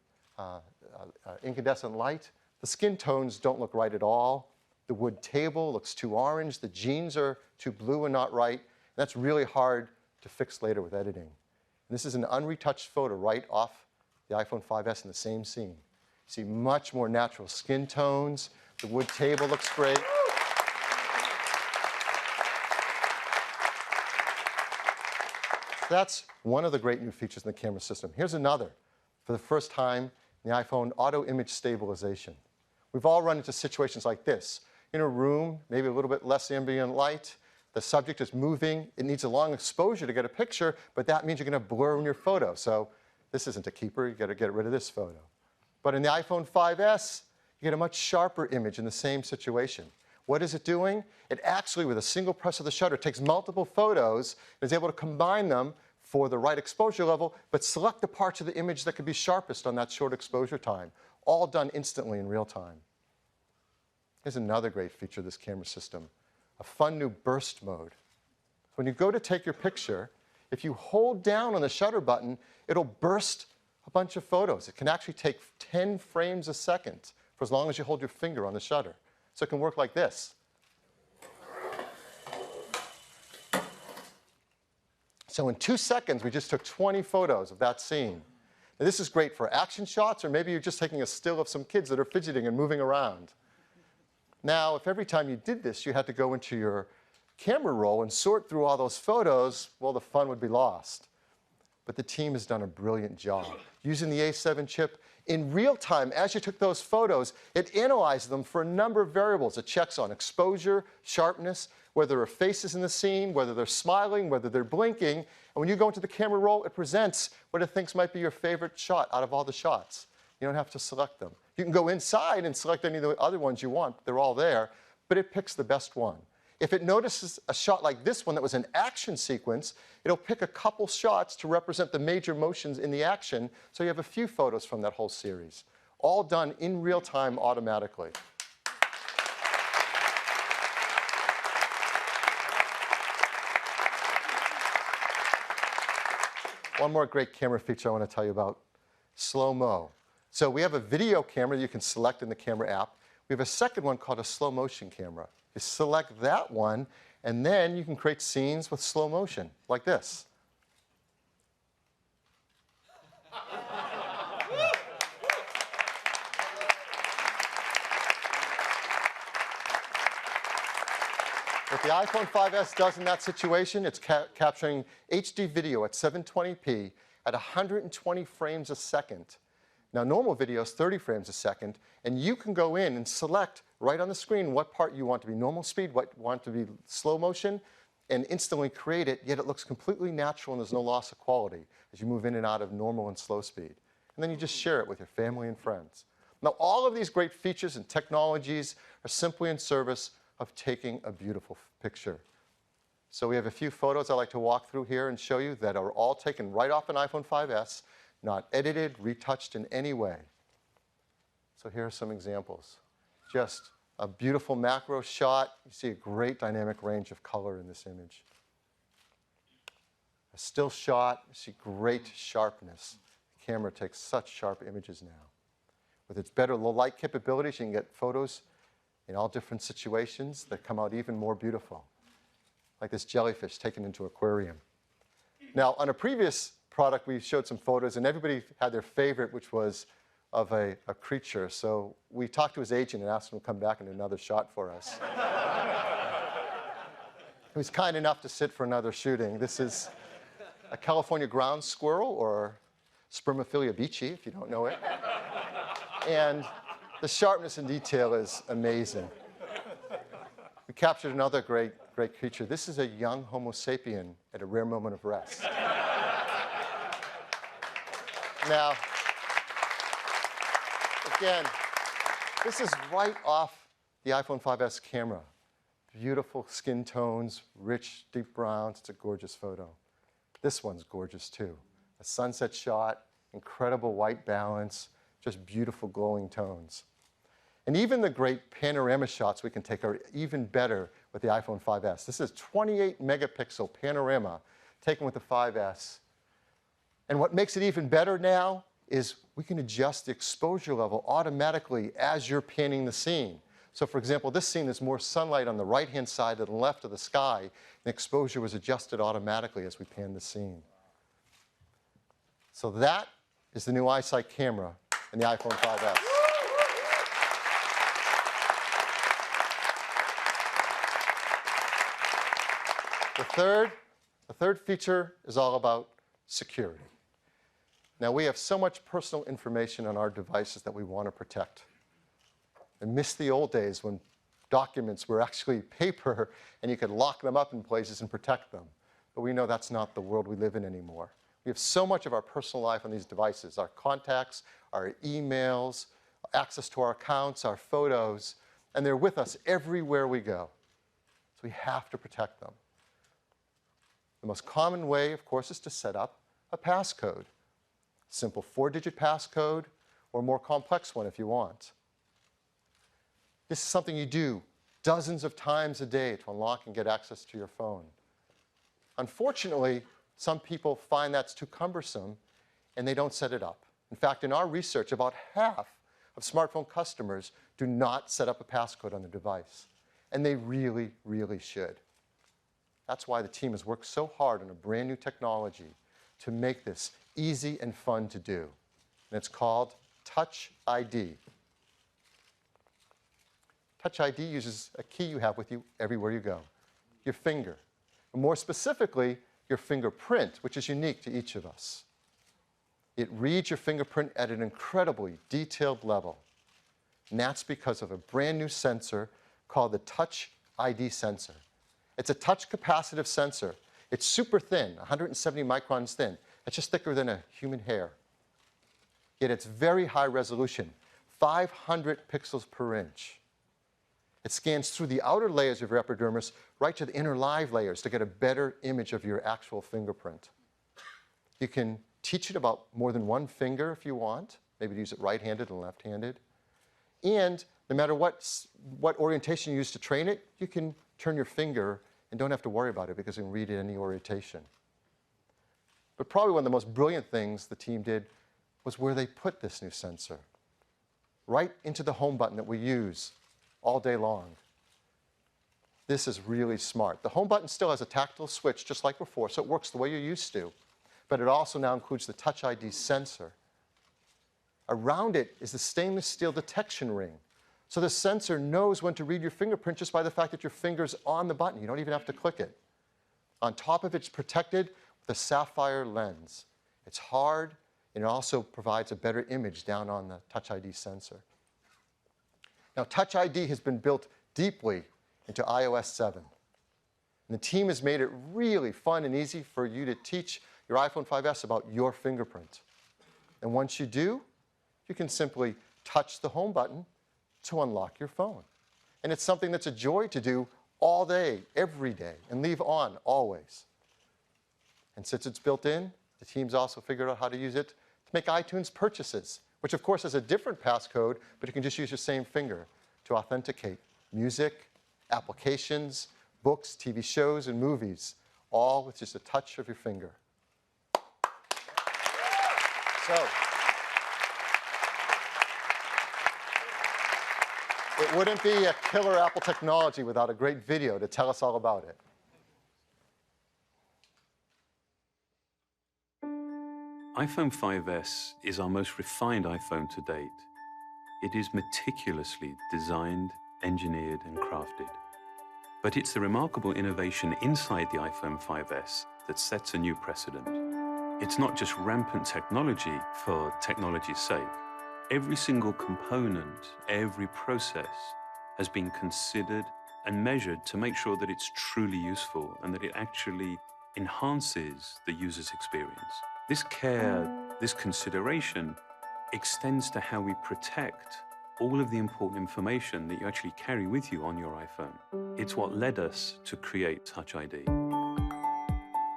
incandescent light. The skin tones don't look right at all. The wood table looks too orange. The jeans are too blue and not right. And that's really hard to fix later with editing. And this is an unretouched photo right off the iPhone 5S in the same scene. You see much more natural skin tones. The wood table looks great. That's one of the great new features in the camera system. Here's another. For the first time in the iPhone, auto image stabilization. We've all run into situations like this. In a room, maybe a little bit less ambient light, the subject is moving, it needs a long exposure to get a picture, but that means you're going to blur in your photo. So this isn't a keeper, you got to get rid of this photo. But in the iPhone 5S, you get a much sharper image in the same situation. What is it doing? It actually, with a single press of the shutter, takes multiple photos and is able to combine them for the right exposure level, but select the parts of the image that could be sharpest on that short exposure time, all done instantly in real time. Here's another great feature of this camera system, a fun new burst mode. When you go to take your picture, if you hold down on the shutter button, it'll burst a bunch of photos. It can actually take 10 frames a second for as long as you hold your finger on the shutter. So it can work like this. So in 2 seconds, we just took 20 photos of that scene. Now, this is great for action shots, or maybe you're just taking a still of some kids that are fidgeting and moving around. Now, if every time you did this, you had to go into your camera roll and sort through all those photos, well, the fun would be lost. But the team has done a brilliant job. Using the A7 chip, in real time, as you took those photos, it analyzed them for a number of variables. It checks on exposure, sharpness, whether there are faces in the scene, whether they're smiling, whether they're blinking. And when you go into the camera roll, it presents what it thinks might be your favorite shot out of all the shots. You don't have to select them. You can go inside and select any of the other ones you want. They're all there, but it picks the best one. If it notices a shot like this one that was an action sequence, it'll pick a couple shots to represent the major motions in the action, so you have a few photos from that whole series, all done in real time automatically. One more great camera feature I want to tell you about, slow-mo. So we have a video camera you can select in the camera app. We have a second one called a slow motion camera. You select that one, and then you can create scenes with slow motion, like this. What the iPhone 5S does in that situation, it's capturing HD video at 720p at 120 frames a second. Now, normal video is 30 frames a second, and you can go in and select right on the screen what part you want to be normal speed, what you want to be slow motion, and instantly create it, yet it looks completely natural and there's no loss of quality as you move in and out of normal and slow speed. And then you just share it with your family and friends. Now, all of these great features and technologies are simply in service of taking a beautiful picture. So we have a few photos I'd like to walk through here and show you that are all taken right off an iPhone 5S, not edited, retouched in any way. So here are some examples. Just a beautiful macro shot. You see a great dynamic range of color in this image. A still shot, you see great sharpness. The camera takes such sharp images now. With its better low light capabilities, you can get photos in all different situations that come out even more beautiful. Like this jellyfish taken into an aquarium. Now, on a previous product, we showed some photos, and everybody had their favorite, which was of a creature. So we talked to his agent and asked him to come back and do another shot for us. He was kind enough to sit for another shooting. This is a California ground squirrel, or Spermophilia beachy, if you don't know it. And the sharpness and detail is amazing. We captured another great creature. This is a young Homo sapien at a rare moment of rest. Now, again, this is right off the iPhone 5S camera. Beautiful skin tones, rich, deep browns. It's a gorgeous photo. This one's gorgeous, too. A sunset shot, incredible white balance, just beautiful glowing tones. And even the great panorama shots we can take are even better with the iPhone 5S. This is 28 megapixel panorama taken with the 5S. And what makes it even better now is we can adjust the exposure level automatically as you're panning the scene. So for example, this scene, there's more sunlight on the right-hand side than the left of the sky. The exposure was adjusted automatically as we pan the scene. So that is the new EyeSight camera in the iPhone 5S. The third feature is all about security. Now, we have so much personal information on our devices that we want to protect. I miss the old days when documents were actually paper and you could lock them up in places and protect them. But we know that's not the world we live in anymore. We have so much of our personal life on these devices, our contacts, our emails, access to our accounts, our photos, and they're with us everywhere we go. So we have to protect them. The most common way, of course, is to set up a passcode. Simple 4-digit passcode or a more complex one if you want. This is something you do dozens of times a day to unlock and get access to your phone. Unfortunately, some people find that's too cumbersome and they don't set it up. In fact, in our research, about half of smartphone customers do not set up a passcode on their device. And they really, really should. That's why the team has worked so hard on a brand new technology to make this easy and fun to do. And it's called Touch ID. Touch ID uses a key you have with you everywhere you go, your finger. And more specifically, your fingerprint, which is unique to each of us. It reads your fingerprint at an incredibly detailed level. And that's because of a brand new sensor called the Touch ID sensor. It's a touch capacitive sensor. It's super thin, 170 microns thin. It's just thicker than a human hair. Yet it's very high resolution, 500 pixels per inch. It scans through the outer layers of your epidermis right to the inner live layers to get a better image of your actual fingerprint. You can teach it about more than one finger if you want, maybe use it right-handed and left-handed. And no matter what orientation you use to train it, you can turn your finger and don't have to worry about it because you can read it any orientation. But probably one of the most brilliant things the team did was where they put this new sensor. Right into the home button that we use all day long. This is really smart. The home button still has a tactile switch just like before, so it works the way you're used to. But it also now includes the Touch ID sensor. Around it is the stainless steel detection ring. So the sensor knows when to read your fingerprint just by the fact that your finger's on the button. You don't even have to click it. On top of it, it's protected with a sapphire lens. It's hard, and it also provides a better image down on the Touch ID sensor. Now, Touch ID has been built deeply into iOS 7. And the team has made it really fun and easy for you to teach your iPhone 5S about your fingerprint. And once you do, you can simply touch the home button to unlock your phone. And it's something that's a joy to do all day, every day, and leave on always. And since it's built in, the team's also figured out how to use it to make iTunes purchases, which of course has a different passcode, but you can just use your same finger to authenticate music, applications, books, TV shows, and movies, all with just a touch of your finger. So, it wouldn't be a killer Apple technology without a great video to tell us all about it. iPhone 5S is our most refined iPhone to date. It is meticulously designed, engineered, and crafted. But it's the remarkable innovation inside the iPhone 5S that sets a new precedent. It's not just rampant technology for technology's sake. Every single component, every process has been considered and measured to make sure that it's truly useful and that it actually enhances the user's experience. This care, this consideration extends to how we protect all of the important information that you actually carry with you on your iPhone. It's what led us to create Touch ID.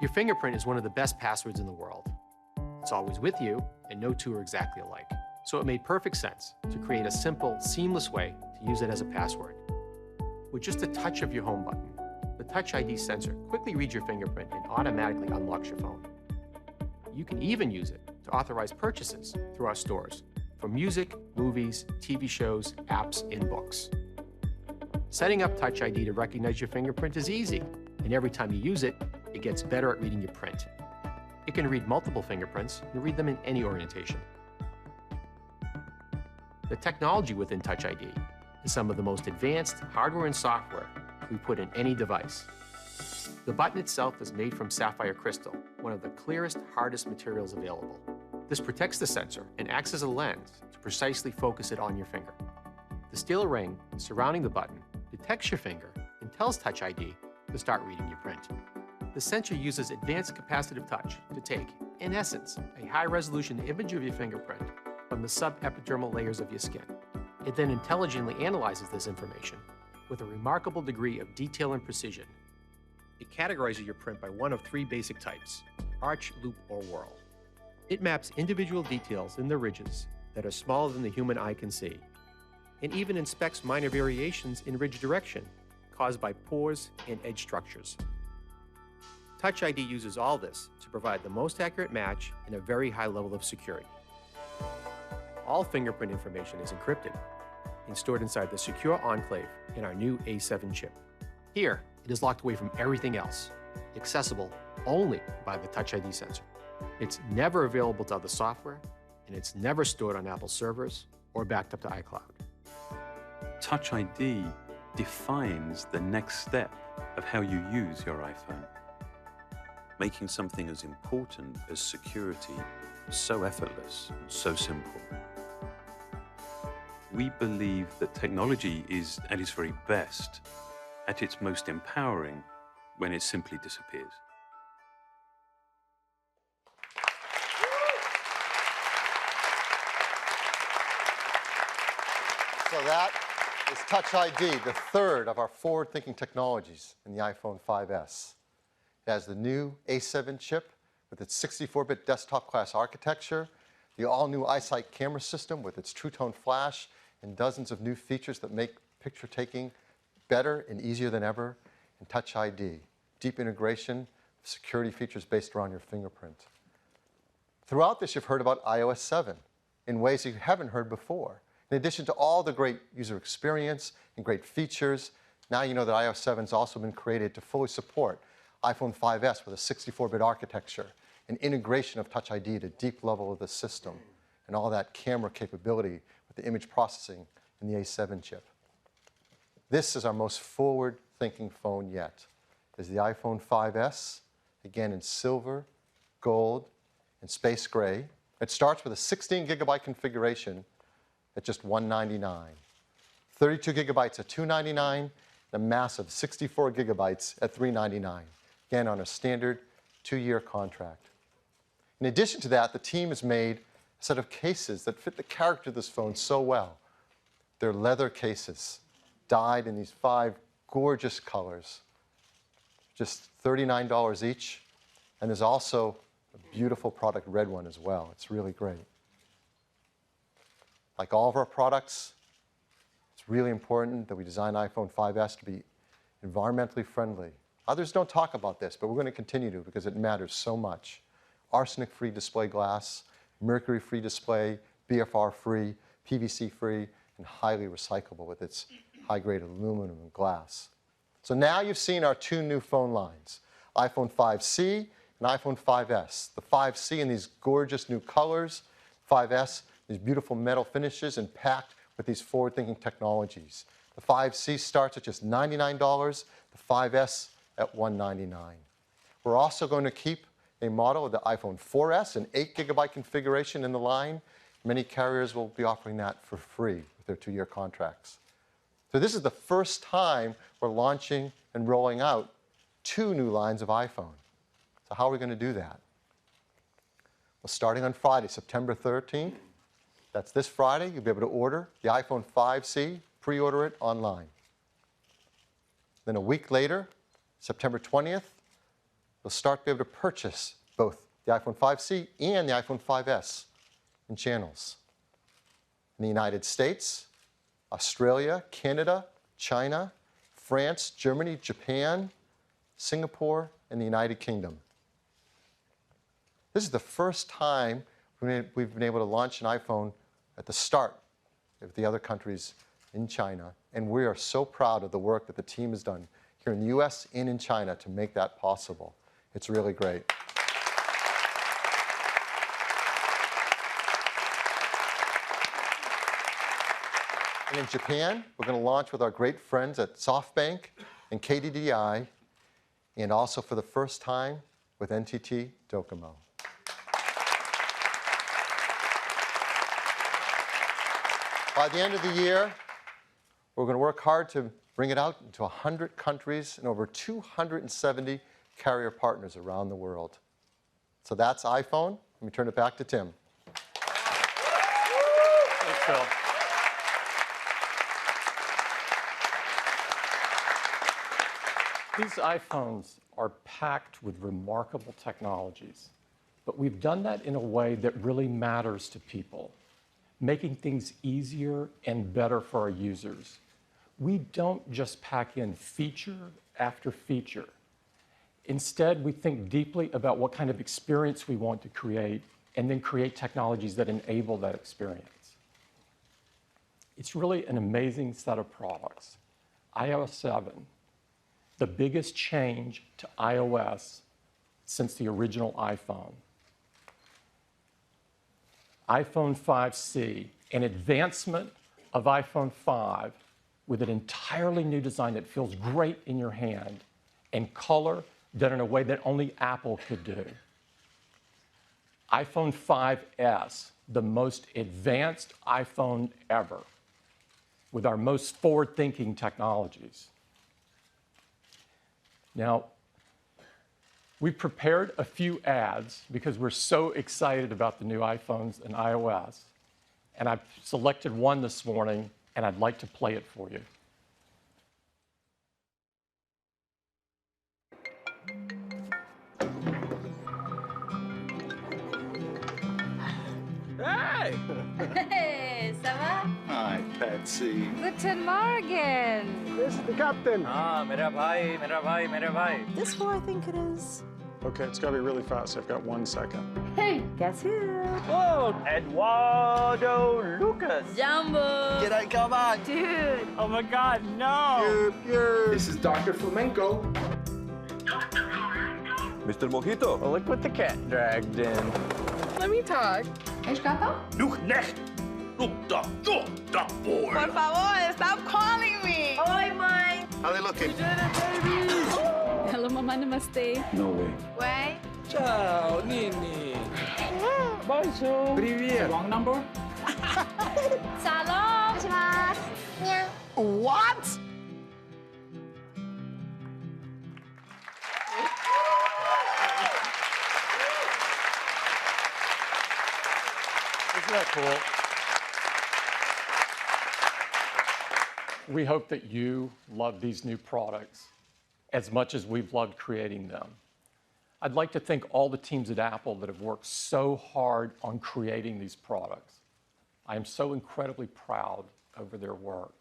Your fingerprint is one of the best passwords in the world. It's always with you, and no two are exactly alike. So it made perfect sense to create a simple, seamless way to use it as a password. With just a touch of your home button, the Touch ID sensor quickly reads your fingerprint and automatically unlocks your phone. You can even use it to authorize purchases through our stores for music, movies, TV shows, apps, and books. Setting up Touch ID to recognize your fingerprint is easy, and every time you use it, it gets better at reading your print. It It can read multiple fingerprints and read them in any orientation. The technology within Touch ID is some of the most advanced hardware and software we put in any device. The button itself is made from sapphire crystal, one of the clearest, hardest materials available. This protects the sensor and acts as a lens to precisely focus it on your finger. The steel ring surrounding the button detects your finger and tells Touch ID to start reading your print. The sensor uses advanced capacitive touch to take, in essence, a high-resolution image of your fingerprint from the subepidermal layers of your skin. It then intelligently analyzes this information with a remarkable degree of detail and precision. It categorizes your print by one of three basic types: arch, loop, or whorl. It maps individual details in the ridges that are smaller than the human eye can see, and even inspects minor variations in ridge direction caused by pores and edge structures. Touch ID uses all this to provide the most accurate match and a very high level of security. All fingerprint information is encrypted and stored inside the secure enclave in our new A7 chip. Here, it is locked away from everything else, accessible only by the Touch ID sensor. It's never available to other software, and it's never stored on Apple servers or backed up to iCloud. Touch ID defines the next step of how you use your iPhone, making something as important as security so effortless and so simple. We believe that technology is at its very best, at its most empowering, when it simply disappears. So that is Touch ID, the third of our forward-thinking technologies in the iPhone 5S. It has the new A7 chip with its 64-bit desktop-class architecture, the all-new EyeSight camera system with its True Tone flash, and dozens of new features that make picture taking better and easier than ever, and Touch ID, deep integration of security features based around your fingerprint. Throughout this, you've heard about iOS 7 in ways you haven't heard before. In addition to all the great user experience and great features, now you know that iOS 7 has also been created to fully support iPhone 5S with a 64-bit architecture, and integration of Touch ID at a deep level of the system, and all that camera capability with the image processing in the A7 chip. This is our most forward-thinking phone yet. Is the iPhone 5S, again in silver, gold, and space gray. It starts with a 16-gigabyte configuration at just $199. 32 gigabytes at $299, and a massive 64 gigabytes at $399, again on a standard 2-year contract. In addition to that, the team has made a set of cases that fit the character of this phone so well. They're leather cases, dyed in these 5 gorgeous colors, just $39 each. And there's also a beautiful product red one as well. It's really great. Like all of our products, it's really important that we design iPhone 5S to be environmentally friendly. Others don't talk about this, but we're going to continue to because it matters so much. Arsenic-free display glass, mercury-free display, BFR-free, PVC-free, and highly recyclable with its high-grade aluminum and glass. So now you've seen our 2 new phone lines, iPhone 5C and iPhone 5S. The 5C in these gorgeous new colors, 5S, these beautiful metal finishes and packed with these forward-thinking technologies. The 5C starts at just $99, the 5S at $199. We're also going to keep a model of the iPhone 4S, an 8-gigabyte configuration in the line. Many carriers will be offering that for free with their 2-year contracts. So this is the first time we're launching and rolling out 2 new lines of iPhone. So how are we going to do that? Well, starting on Friday, September 13th, that's this Friday, you'll be able to order the iPhone 5C, pre-order it online. Then a week later, September 20th, you'll start to be able to purchase both the iPhone 5C and the iPhone 5S in channels. In the United States, Australia, Canada, China, France, Germany, Japan, Singapore, and the United Kingdom. This is the first time we've been able to launch an iPhone at the start of the other countries in China, and we are so proud of the work that the team has done here in the US and in China to make that possible. It's really great. And in Japan, we're going to launch with our great friends at SoftBank and KDDI, and also for the first time with NTT Docomo. By the end of the year, we're going to work hard to bring it out into 100 countries and over 270 carrier partners around the world. So that's iPhone. Let me turn it back to Tim. Thanks, Phil. These iPhones are packed with remarkable technologies, but we've done that in a way that really matters to people, making things easier and better for our users. We don't just pack in feature after feature. Instead, we think deeply about what kind of experience we want to create and then create technologies that enable that experience. It's really an amazing set of products. iOS 7, the biggest change to iOS since the original iPhone. iPhone 5C, an advancement of iPhone 5 with an entirely new design that feels great in your hand and color done in a way that only Apple could do. iPhone 5S, the most advanced iPhone ever, with our most forward-thinking technologies. Now, we've prepared a few ads because we're so excited about the new iPhones and iOS, and I've selected one this morning, and I'd like to play it for you. Hey, ça va? Hi, Patsy. Guten Morgen. This is the captain. Mera bhai. This one, I think it is. Okay, it's got to be really fast. I've got 1 second. Hey, guess who? Oh, Eduardo Lucas. Jumbo. G'day, come on. Dude. Oh my God, no. This is Dr. Flamenco. Mr. Mojito. Well, look what the cat dragged in. Let me talk. És gato? Look next. Look, duck boy. Por favor, stop calling me. Oi, mãe. How they looking? Hello, mamãe, namaste. No way. Ué? Ciao, Nini. Bonjour. Привет. Wrong number? Shalom. What? Isn't that cool? We hope that you love these new products as much as we've loved creating them. I'd like to thank all the teams at Apple that have worked so hard on creating these products. I am so incredibly proud over their work.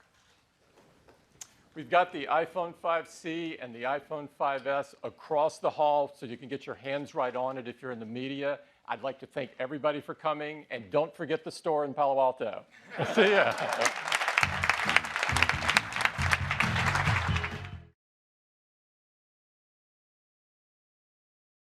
We've got the iPhone 5C and the iPhone 5S across the hall so you can get your hands right on it if you're in the media. I'd like to thank everybody for coming, and don't forget the store in Palo Alto. See ya.